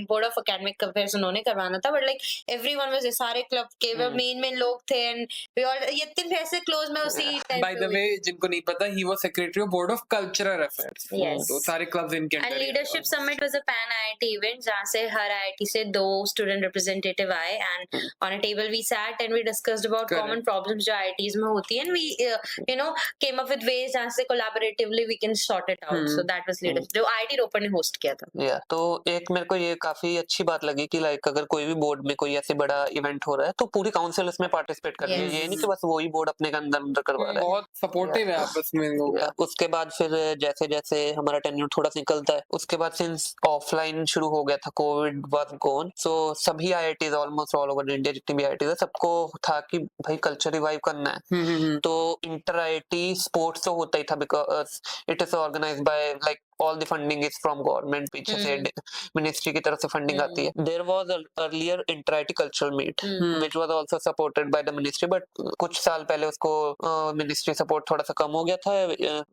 बोर्ड ऑफ एकेडमिक अफेयर्स उन्होंने करवाना था, बट लाइक एवरीवन वाज, सारे क्लब के मेन लोग थे, एंड वी ऑल यतिन ऐसे क्लोज में उसी टाइम बाय द वे जिनको नहीं पता, he was secretary of board of cultural affairs. Yes. तो सारे क्लब्स इनके एंड अंडर ही leadership summit was a pan IIT event जहां से हर आईआईटी से 2 स्टूडेंट रिप्रेजेंटेटिव आए, and on a table we sat and we discussed about Correct. Common problems जो आईआईटीज में होती हैं, and we you know came up with ways जहां से collaboratively we can sort it out. So that was leadership जो IIT रोपड़ ने host किया था। या तो एक मेरे को ये काफी अच्छी बात लगी कि लाइक अगर कोई भी बोर्ड में कोई ऐसे बड़ा इवेंट हो रहा है तो पूरी काउंसिल उसमें पार्टिसिपेट करती है, Yes. ये नहीं कि बस वही बोर्ड अपने के अंदर करवा रहा है। बहुत सपोर्टिव है आपस में लोग। या, उसके बाद फिर जैसे जैसे हमारा टेन्योर थोड़ा सा निकलता है, उसके बाद सिंस ऑफलाइन शुरू हो गया था, कोविड वाज गॉन, सो सभी IITs almost all over India जितनी भी आईआईटीज है, सबको था कि भाई कल्चर रिवाइव करना है। तो इंटर आईआईटी स्पोर्ट्स तो होता ही था, because it is organized by like all the funding is from government, पीछे से मिनिस्ट्री की तरफ से फंडिंग आती है। there was a earlier inter-IT cultural meet which was also supported by the ministry, but कुछ साल पहले उसको मिनिस्ट्री सपोर्ट थोड़ा सा कम हो गया था,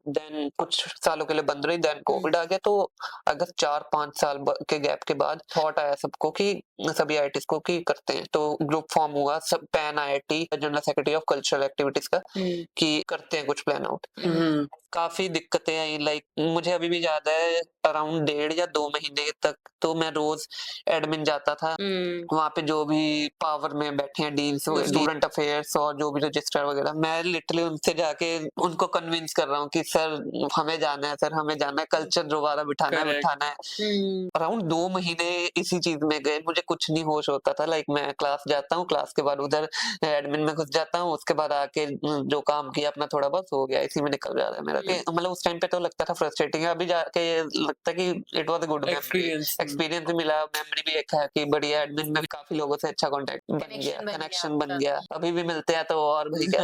देन कुछ सालों के लिए बंद रही, देन कोविड आ गया। तो अगर 4-5 साल के गैप के बाद थॉट आया सबको कि सभी आईआईटीज को कि करते हैं, तो ग्रुप फॉर्म हुआ सब pan IIT general secretary of cultural activities का, कि करते हैं कुछ प्लान आउट। काफी दिक्कतें आई, लाइक मुझे अभी भी याद है अराउंड 1.5 या 2 महीने तक तो मैं रोज एडमिन जाता था। वहाँ पे जो भी पावर में बैठे हैं डीन्स, स्टूडेंट अफेयर्स और जो भी रजिस्ट्रार वगैरह, मैं लिटरली उनसे जाके उनको कन्विंस कर रहा हूँ कि सर हमें जाना है, सर हमें जाना है, कल्चर दोबारा बिठाना है, बिठाना है। अराउंड 2 महीने इसी चीज में गए, मुझे कुछ नहीं होश होता था। लाइक मैं क्लास जाता हूँ, क्लास के बाद उधर एडमिन में घुस जाता हूँ, उसके बाद आके जो काम किया अपना थोड़ा बहुत हो गया, इसी में निकल जा रहा है मेरा। मतलब उस टाइम पे तो लगता था फ्रस्ट्रेटिंग है, अभी जाके लगता है कि it was a good experience experience भी मिला, मेमोरी भी एक है कि बढ़िया, एडमिन में भी काफी लोगों से अच्छा कांटेक्ट बन गया, कनेक्शन बन गया, अभी भी मिलते हैं तो और भाई क्या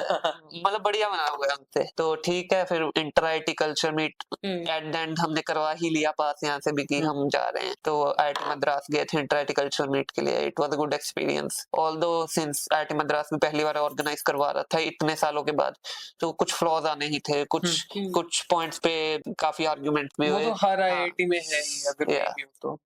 मतलब बढ़िया बना हुआ है हमसे। तो ठीक है, फिर inter IIT culture meet at the end हमने करवा ही लिया पास यहाँ से भी कि हम जा रहे हैं। तो आईआईटी मद्रास गए थे इंटर आईटी कल्चर मीट के लिए। It was a good experience, although since IIT Madras में पहली बार ऑर्गेनाइज करवा रहा था इतने सालों के बाद, तो कुछ फ्लॉज आने ही थे, कुछ पॉइंट्स पे काफी आर्गुमेंट भी वो हुए। तो हर आईआईटी में है ही, अगर कोई भी हो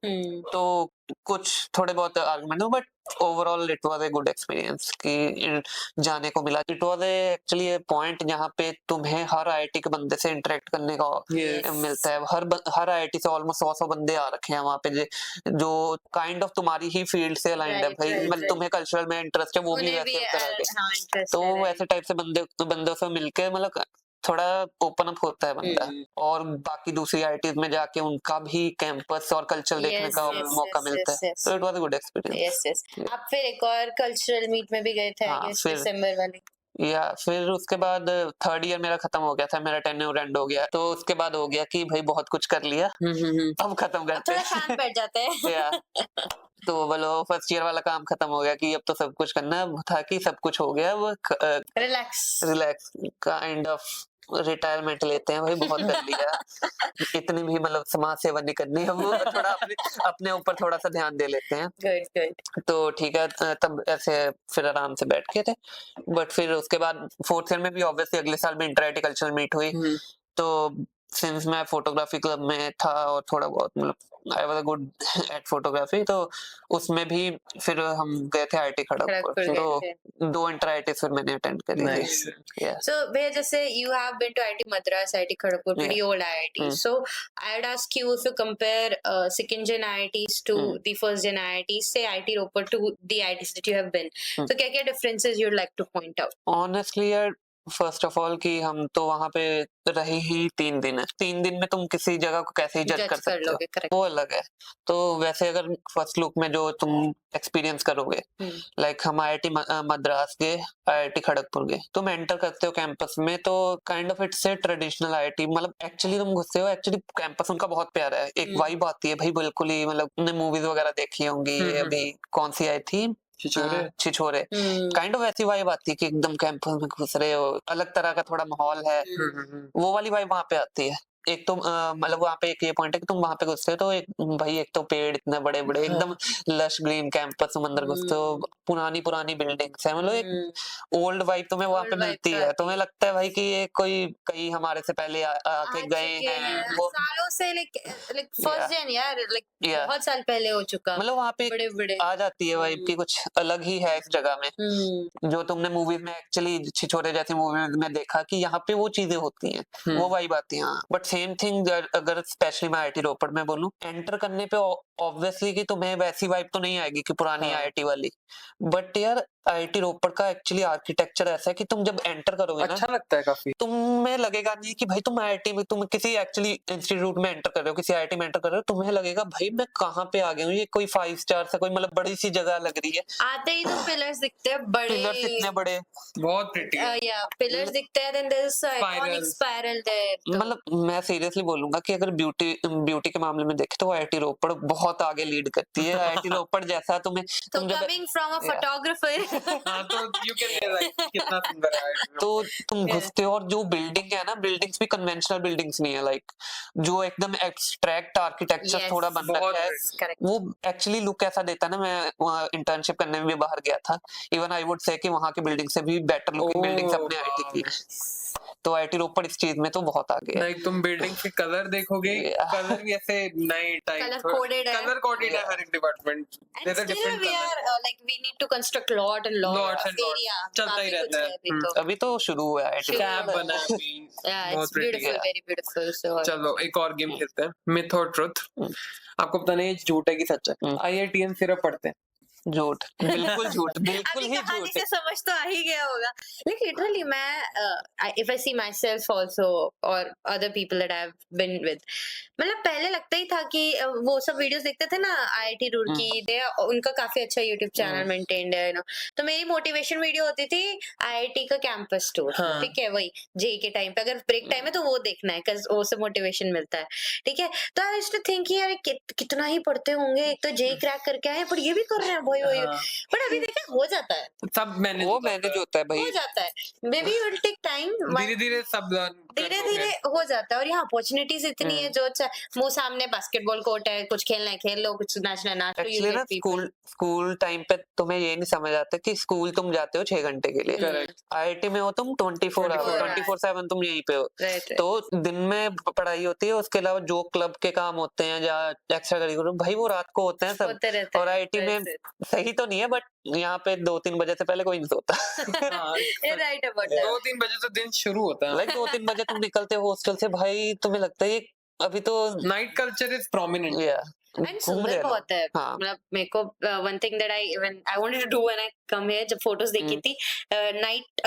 तो कुछ थोड़े बहुत आर्गुमेंट हो, but overall it was a good experience कि जाने को मिला। It was actually A point जहाँ पे तुम्हें हर आईआईटी के बंदे से इंटरेक्ट करने का मिलता है। हर आईआईटी से ऑलमोस्ट 100 बंदे आ रखे हैं वहाँ पे जो काइंड ऑफ तुम्हारी ही फील्ड से अलाइंड है भाई। मतलब तुम्हें कल्चरल में इंटरेस्ट है, वो भी वैसे तरह के, तो वैसे टाइप से बंदों से मिलके मतलब थोड़ा ओपन अप होता है बंदा। और बाकी दूसरी आईआईटीज में जाके उनका भी कैंपस और कल्चर देखने का मौका मिलता है। तो it was a good experience. आप फिर एक और कल्चरल मीट में भी गए थे दिसंबर वाली? या फिर उसके बाद थर्ड ईयर मेरा खत्म हो गया था, मेरा टेन्योर एंड हो गया, तो उसके बाद हो गया कि भाई बहुत कुछ कर लिया, अब खत्म करते हैं, शांत बैठ जाते हैं। तो बोलो फर्स्ट ईयर वाला काम खत्म हो गया कि अब तो सब कुछ करना था, कि सब कुछ हो गया, वो रिलैक्स काइंड ऑफ रिटायरमेंट लेते हैं भाई, बहुत कर लिया। इतनी भी मतलब समाज सेवा नहीं करनी है, वो थोड़ा अपने ऊपर थोड़ा सा ध्यान दे लेते हैं। गुड। तो ठीक है, तब ऐसे फिर आराम से बैठ के थे। बट फिर उसके बाद फोर्थ ईयर में भी ऑब्वियसली अगले साल भी इंटर आईआईटी कल्चरल मीट हुई। तो सिंस मैं फोटोग्राफी क्लब में था और थोड़ा बहुत मतलब आई was a good at photography, तो उसमें भी फिर हम गए थे आईआईटी खड़गपुर। तो 2 इंटर आईआईटी फिर मैंने अटेंड करी थी। So भैया, जैसे you have been to IIT Madras, IIT Kharagpur, pretty old IIT. So I'd ask you, if you compare second gen IITs to the first gen IITs, say IIT Ropar to the IITs that you have been, so क्या differences you'd like to point out? Honestly यार, first of all कि हम तो वहाँ पे रहे ही 3 दिन है। 3 दिन में तुम किसी जगह को कैसे ही जज कर सकते हो, वो अलग है। तो वैसे अगर फर्स्ट लुक में जो तुम एक्सपीरियंस करोगे, लाइक हम आईआईटी मद्रास के आईआईटी खड़गपुर के, तुम एंटर करते हो कैंपस में तो kind of it's a traditional IIT. मतलब एक्चुअली तुम घुसते हो, एक्चुअली कैंपस उनका बहुत प्यारा है, एक वाइब आती है भाई बिल्कुल ही। मतलब तुमने मूवीज वगैरह देखी होंगी, अभी कौन सी आई थी, छिछोरे, काइंड ऑफ ऐसी वाइब आती है कि एकदम कैंपस में घुस रहे हो, अलग तरह का थोड़ा माहौल है, वो वाली वाइब वहाँ पे आती है। एक तो मतलब वहाँ पे एक ये पॉइंट है कि तुम वहाँ पे घुसते हो तो एक भाई, एक तो पेड़ इतने बड़े बड़े, एकदम लश ग्रीन कैंपस, अंदर घुसते हो, पुरानी बिल्डिंग्स है, मतलब एक ओल्ड वाइब तुम्हें वहाँ पे मिलती है। तुम्हें लगता है भाई कि ये कोई कई हमारे से पहले आके गए हैं, वो सालों से, लाइक फर्स्ट जेन यार, लाइक बहुत साल पहले हो चुका। मतलब वहाँ पे बड़े आ जाती है वाइब की कुछ अलग ही है इस जगह में, जो तुमने मूवीज में एक्चुअली छिछोरे जैसी मूवी में देखा कि यहाँ पे वो चीजें होती हैं, वो वाइब आती है। बट सेम थिंग अगर स्पेशली मैं आईआईटी रोपड़ में बोलूं, एंटर करने पे ऑब्वियसली कि तुम्हें वैसी वाइब तो नहीं आएगी कि पुरानी आईआईटी वाली, बट यार आईआईटी रोपड़ का एक्चुअली आर्किटेक्चर ऐसा है कि तुम जब एंटर करोगे ना, अच्छा लगता है काफी। तुम्हें लगेगा नहीं कि भाई तुम आईआईटी में, तुम किसी एक्चुअली इंस्टीट्यूट में एंटर कर रहे हो, किसी आईआईटी में एंटर कर रहे हो, तुम्हें लगेगा भाई मैं कहाँ पे आ गया हूँ, ये कोई 5 स्टार से कोई मतलब बड़ी सी जगह लग रही है। आते ही तो पिलर्स दिखते हैं बड़े, पिलर्स इतने बड़े, बहुत प्रिटी है। या पिलर्स दिखते हैं, then there is iconic spiral there. मतलब मैं सीरियसली बोलूंगा कि अगर ब्यूटी के मामले में देखें तो आईआईटी रोपड़ बहुत आगे लीड करती है। आईआईटी रोपड़ जैसा तुम कमिंग फ्रॉम अ फोटोग्राफर, हाँ, तो यू कैन से लाइक कितना सुंदर है। तो तुम घुसते हो और जो बिल्डिंग है ना, बिल्डिंग्स भी कन्वेंशनल बिल्डिंग्स नहीं है, लाइक जो एकदम एब्स्ट्रैक्ट आर्किटेक्चर थोड़ा बन रखा है, वो एक्चुअली लुक ऐसा देता है ना। मैं इंटर्नशिप करने में भी बाहर गया था, इवन आई वुड से कि वहां की बिल्डिंग से भी बेटर लुकिंग बिल्डिंग्स अपने आईआईटी की है। तो आईआईटी रोपड़ इस चीज में तो बहुत आगे है। लाइक तुम बिल्डिंग के कलर देखोगे, Yeah. कलर भी ऐसे नए टाइप, Color coded है। कलर कोडेड है Yeah. हर एक department. And There's a still different we color. are like we need to construct lot and lot Lots of and lots. area, चलता ही काफी कुछ रहता है। है अभी तो। अभी तो शुरू हुआ है आईआईटी शुरू रोपड़। कैब बना है अभी, Yeah, बहुत it's pretty beautiful, है। very beautiful. So चलो एक और गेम खेलते हैं, मिथ और ट्रुथ। हम्म। आपको बताना है ये झूठ है कि सच है। हम्म। आईआईटीएन सिर्फ पढ़ते हैं। झूठ, बिल्कुल झूठ, बिल्कुल अभी ही कहानी झूठ से है। समझ तो आ ही गया होगा, लेकिन लिटरली मैं if I see myself also और other people that I have been with, मतलब पहले लगता ही था कि वो सब वीडियोस देखते थे ना आईआईटी रुड़की, दे उनका काफी अच्छा यूट्यूब चैनल मेंटेन्ड है, यू नो, तो मेरी मोटिवेशन वीडियो होती थी आईआईटी का कैंपस टूर, हाँ। ठीक है, वही जे के टाइम पे अगर ब्रेक टाइम है तो वो देखना है बिकॉज वो से मोटिवेशन मिलता है, ठीक है। तो आई यूज्ड टू थिंक यार कितना ही पढ़ते होंगे, एक तो जे क्रैक करके आए पर ये भी कर रहे हैं वही वही, हाँ। बट अभी देखा हो जाता है, सब मैनेज वो मैनेज होता है हो भाई। जाता है, maybe will take time, धीरे धीरे सब learn कर धीरे लोगे। धीरे हो जाता है। और यहाँ अपॉर्चुनिटीज इतनी है, जो मुंह सामने बास्केटबॉल कोर्ट है, कुछ खेलना है खेल लो, कुछ नाचना है नाच लो, you एक्चुअली ना get people। स्कूल टाइम पे तुम्हें ये नहीं समझ आता कि स्कूल तुम जाते हो 6 घंटे के लिए, Correct. आईआईटी में हो तुम 24/7 तुम यहीं पे हो, Right, right. तो दिन में पढ़ाई होती है, उसके अलावा जो क्लब के काम होते हैं या एक्स्ट्रा करिकुलर भाई वो रात को होते हैं सब। होते रहते और हैं, आईआईटी में right, सही तो नहीं है बट यहाँ पे 2-3 बजे से पहले कोई नहीं सोता। हाँ, You're right about that. 2-3 बजे तो दिन शुरू होता है। लाइक 2-3 बजे तुम निकलते हो हॉस्टल से, भाई तुम्हें लगता है ये अभी तो night culture is prominent. And घूम सुंदर रहे लोग। बहुत है, हाँ। मतलब मेरे को one thing that I wanted to do when I come here, जब फोटोज देखी थी नाइट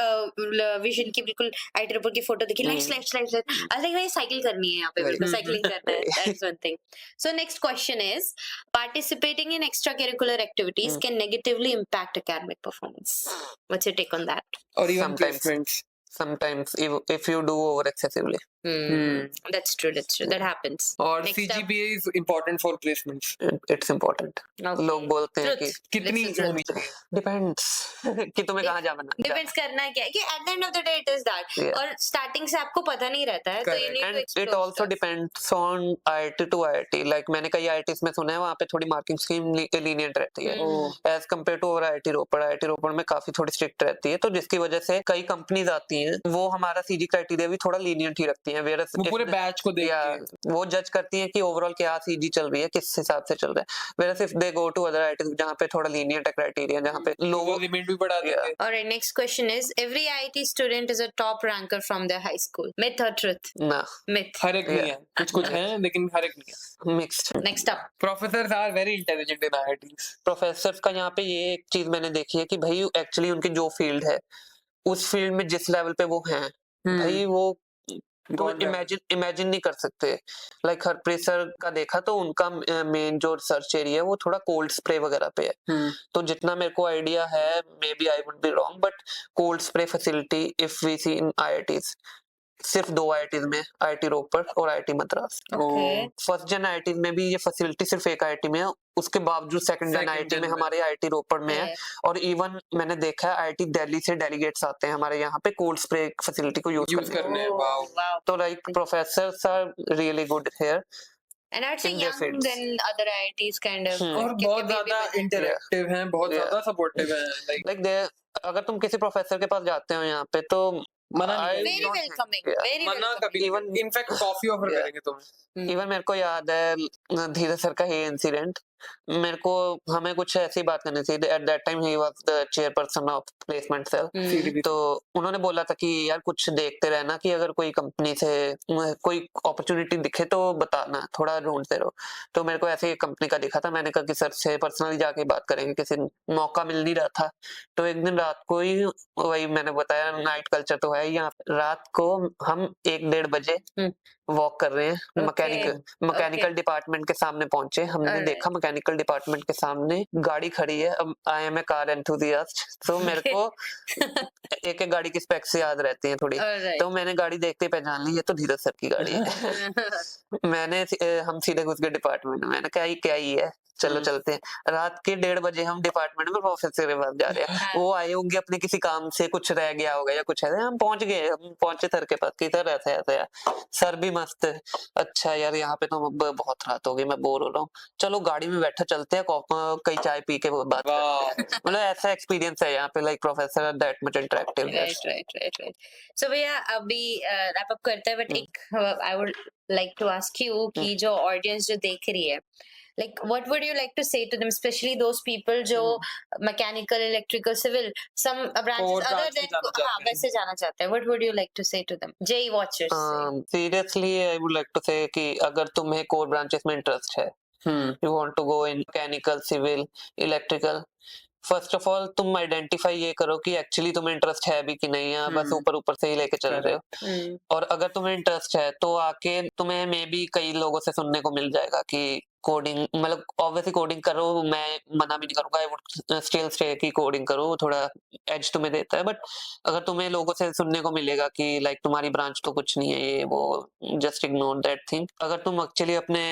विजन की, बिल्कुल आईटी रिपोर्ट की फोटो देखी, lights lights lights, I think भाई साइकिल करनी है यहाँ पे, बिल्कुल साइकिलिंग करना है, that's one thing. So next question is, participating in extra curricular activities can negatively impact academic performance, what's your take on that? और even Sometimes. Placements. Sometimes if you do over excessively. That's true, that happens. और Next up. CGPA is important for placements। It's important. Okay. लोग बोलते हैं कि Truth. कितनी This is truth. होनी चाहिए? Depends कि तुम्हें कहाँ जाना डिपेंड्स करना है क्या, कि at the end of the day it is that, Yeah. और स्टार्टिंग से आपको पता नहीं रहता है, तो you need to and it explore also depends on IIT to IIT. Like मैंने कई आईआईटीज में सुना है वहाँ पे थोड़ी मार्किंग स्कीम लीनियंट रहती है एज कम्पेयर टू और आईआईटी रोपड़। आईआईटी रोपड़ में काफी थोड़ी स्ट्रिक्ट रहती है, तो जिसकी वजह से कई कंपनीज आती हैं वो हमारा सीजी क्राइटेरिया भी थोड़ा लीनियंट ही रखती हैं, whereas वो पूरे बैच को देख या के। वो जज करती हैं कि ओवरऑल क्या सीजी चल रही है, किस हिसाब से चल रहा है। whereas if they go to other IITs जहाँ पे थोड़ा लीनियंट है क्राइटेरिया, जहाँ पे वो लोगों लिमिट भी बढ़ा देंगे। Alright, next question is, every IIT student is a top ranker from their high school. Myth or truth? ना Myth. हर एक नहीं है, कुछ कुछ है लेकिन हर एक नहीं है। Mixed. Next up. Professors are very intelligent in IITs. Professor का यहाँ पे ये एक चीज मैंने देखी है कि भाई एक्चुअली उनकी जो फील्ड है उस फील्ड में जिस लेवल पे वो हैं भाई वो God level. इमेजिन नहीं कर सकते। लाइक हरप्रीत सर का देखा तो उनका मेन जो रिसर्च एरिया है वो थोड़ा कोल्ड स्प्रे वगैरह पे है, तो जितना मेरे को आइडिया है, maybe I would be wrong, but cold spray facility if we see in IITs सिर्फ 2 आईआईटीज में, आईआईटी रोपड़ और आईआईटी मद्रास। Okay. फर्स्ट जन आईआईटी में भी ये फैसिलिटी सिर्फ एक आईआईटी में है, उसके बावजूद सेकंड जन Second आईआईटी gen में में। हमारे आईआईटी रोपड़ में है। है। और इवन मैंने देखा है आईआईटी दिल्ली से डेलीगेट्स आते हैं हमारे यहाँ पे कोल्ड स्प्रे फैसिलिटी को यूज यूज करने। करने हैं। Oh, wow. wow. तो like professors are really good here And I'd say In their young fields. than other IITs kind of. और क्योंकि बहुत baby ज्यादा में- इंटरैक्टिव हैं, बहुत Yeah. ज्यादा सपोर्टिव हैं। लाइक लाइक दे अगर तुम किसी प्रोफेसर के पास जाते हो यहाँ पे तो मना नहीं I करेंगे। Very don't welcoming. Yeah. Very मना welcoming. कभी Even- in fact coffee offer Yeah. करेंगे तुम्हें। इवन मेरे को याद है धीरज सर का ये इंसिडेंट, मेरे को हमें कुछ ऐसी बात करनी थी। At that time he was the chairperson of placement cell, CDP। तो उन्होंने बोला था कि यार कुछ देखते रहना कि अगर कोई कंपनी से कोई अपॉर्चुनिटी दिखे तो बताना, थोड़ा ढूंढते रहो। तो मेरे को ऐसे ही कंपनी का दिखा था, मैंने कहा कि सर से पर्सनली जाके बात करेंगे, किसी मौका मिल नहीं रहा था। तो एक दिन रात को ही वही मैंने बताया नाइट कल्चर तो है यहाँ, रात को हम 1-1:30 बजे वॉक कर रहे हैं, मैकेनिकल डिपार्टमेंट के सामने पहुंचे। हमने Alright. देखा मैकेनिकल डिपार्टमेंट के सामने गाड़ी खड़ी है। अब I am a car enthusiast, तो मेरे को एक एक गाड़ी की स्पेक्स याद रहती हैं थोड़ी, Alright. तो मैंने गाड़ी देखते ही पहचान ली ये तो धीरज सर की गाड़ी है। हम सीधे घुस गए डिपार्टमेंट में, मैंने कहा ये क्या ही है, चलो चलते हैं। रात के 1:30 बजे हम डिपार्टमेंट में प्रोफेसर के पास जा रहे हैं। वो आए होंगे अपने किसी काम से, कुछ रह गया होगा या कुछ ऐसे, हम पहुंच गए, हम पहुंचे सर के पास कि सर ऐसा ऐसा है। सर भी मस्त, अच्छा यार यहाँ पे तो अब बहुत रात हो गई, मैं बोर हो रहा हूँ, चलो गाड़ी में बैठा चलते हैं, कई चाय पी के बात करते हैं। मतलब ऐसा एक्सपीरियंस है यहाँ पे, like professor that much interactive. Right. So भैया अभी रैप अप करते हैं, बट एक I would like to ask you कि जो ऑडियंस जो देख रही है, like what would you like to say to them, especially those people जो mechanical, electrical, civil, some branches Core other branch में than जाना चाहते हाँ हैं। वैसे जाना चाहते हैं, what would you like to say to them, JEE watchers say? Seriously I would like to say कि अगर तुम्हें कोर ब्रांचेस में इंटरेस्ट है, you want to go in mechanical, civil, electrical, first of all तुम identify ये करो कि actually तुम्हें इंटरेस्ट है भी कि नहीं है, बस ऊपर ऊपर से ही लेके चल रहे हो। और अगर तुम्हें इंटरेस्ट है तो आके तुम्हें मे बी कई लोगों से सुनने को मिल जाएगा कि कोडिंग, मतलब ऑब्वियसली कोडिंग करो, मैं मना भी नहीं करूंगा, आई वुड स्टिल से कि कोडिंग करो, थोड़ा एज तुम्हें देता है। बट अगर तुम्हें लोगों से सुनने को मिलेगा कि लाइक तुम्हारी ब्रांच तो कुछ नहीं है ये वो, जस्ट इग्नोर दैट थिंग। अगर तुम एक्चुअली अपने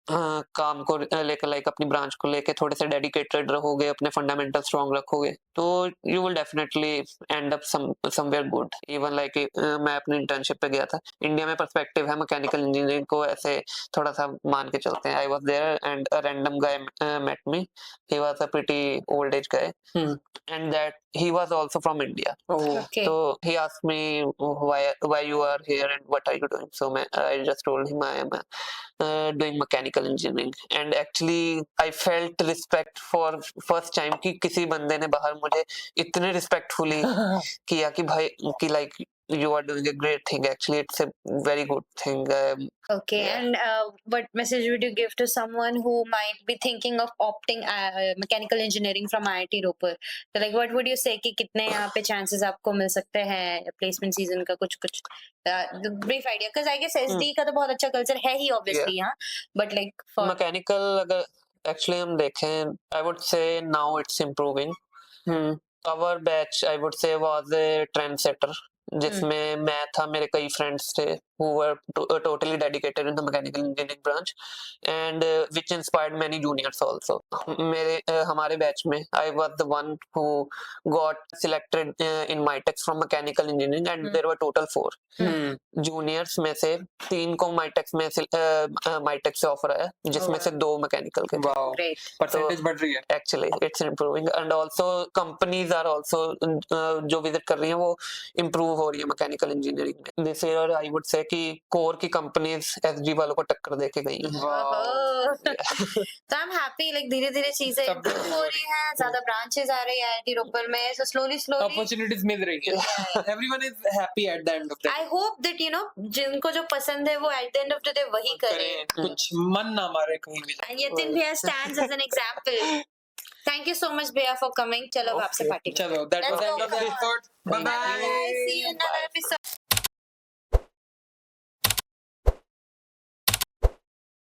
काम को लेकर, लाइक अपनी ब्रांच को लेके थोड़े से डेडिकेटेड रहोगे, अपने फंडामेंटल स्ट्रॉन्ग रखोगे, तो you will definitely and up somewhere good. Even like मैं अपनी इंटर्नशिप पे गया था, इंडिया में पर्सपेक्टिव है मैकेनिकल इंजीनियरिंग को ऐसे थोड़ा सा मान के चलते हैं। I was there and a random guy met me, he was a pretty old age guy and that he was also from India. Okay. So he asked me why you are here and what are you doing. So I just told him I am doing mechanical engineering, and actually I felt respect for first time कि किसी बंदे ने बाहर मुझे इतने respectfully किया कि भाई कि like you are doing a great thing, actually it's a very good thing. Okay, Yeah. and what message would you give to someone who might be thinking of opting mechanical engineering from IIT Ropar? So like what would you say कि कितने यहाँ पे chances आपको मिल सकते हैं placement season का, कुछ brief idea, because I guess SD का तो बहुत अच्छा culture है ही obviously यहाँ, but like for mechanical अगर actually हम देखें, I would say now it's improving. Our batch I would say was a trendsetter, जिसमें मैं था, मेरे कई friends थे who were totally dedicated in the mechanical engineering branch and which inspired many juniors also. हमारे batch में I was the one who got selected in MITEX from mechanical engineering, and there were total 4 juniors में से 3 को MITEX में MITEX से offer आया, जिसमें से 2 मैकेनिकल के थे। great. परसेंटेज बढ़ रही है Actually it's improving, and also companies are also जो विजिट कर रही हैं वो improve हो रही है मैकेनिकल इंजीनियरिंग में। दिस ईयर आई वुड से कि कोर की कंपनीज एसजी वालों को टक्कर दे के गई हैं। तो I'm happy, like धीरे धीरे चीजें सब improve हो रही हैं, ज्यादा ब्रांचेस आ रही है IIT रोपर में, so slowly अपॉर्चुनिटीज मिल रही है, everyone is happy at the end of the I hope that जिनको जो पसंद है वो at the end of the day वही करें, कुछ मन ना मारे कहीं भी। and Yatin भैया stands as an example. Thank you so much भैया for coming. चलो अब आपसे पार्टी चलो, that was the end of the episode. Bye bye. See you in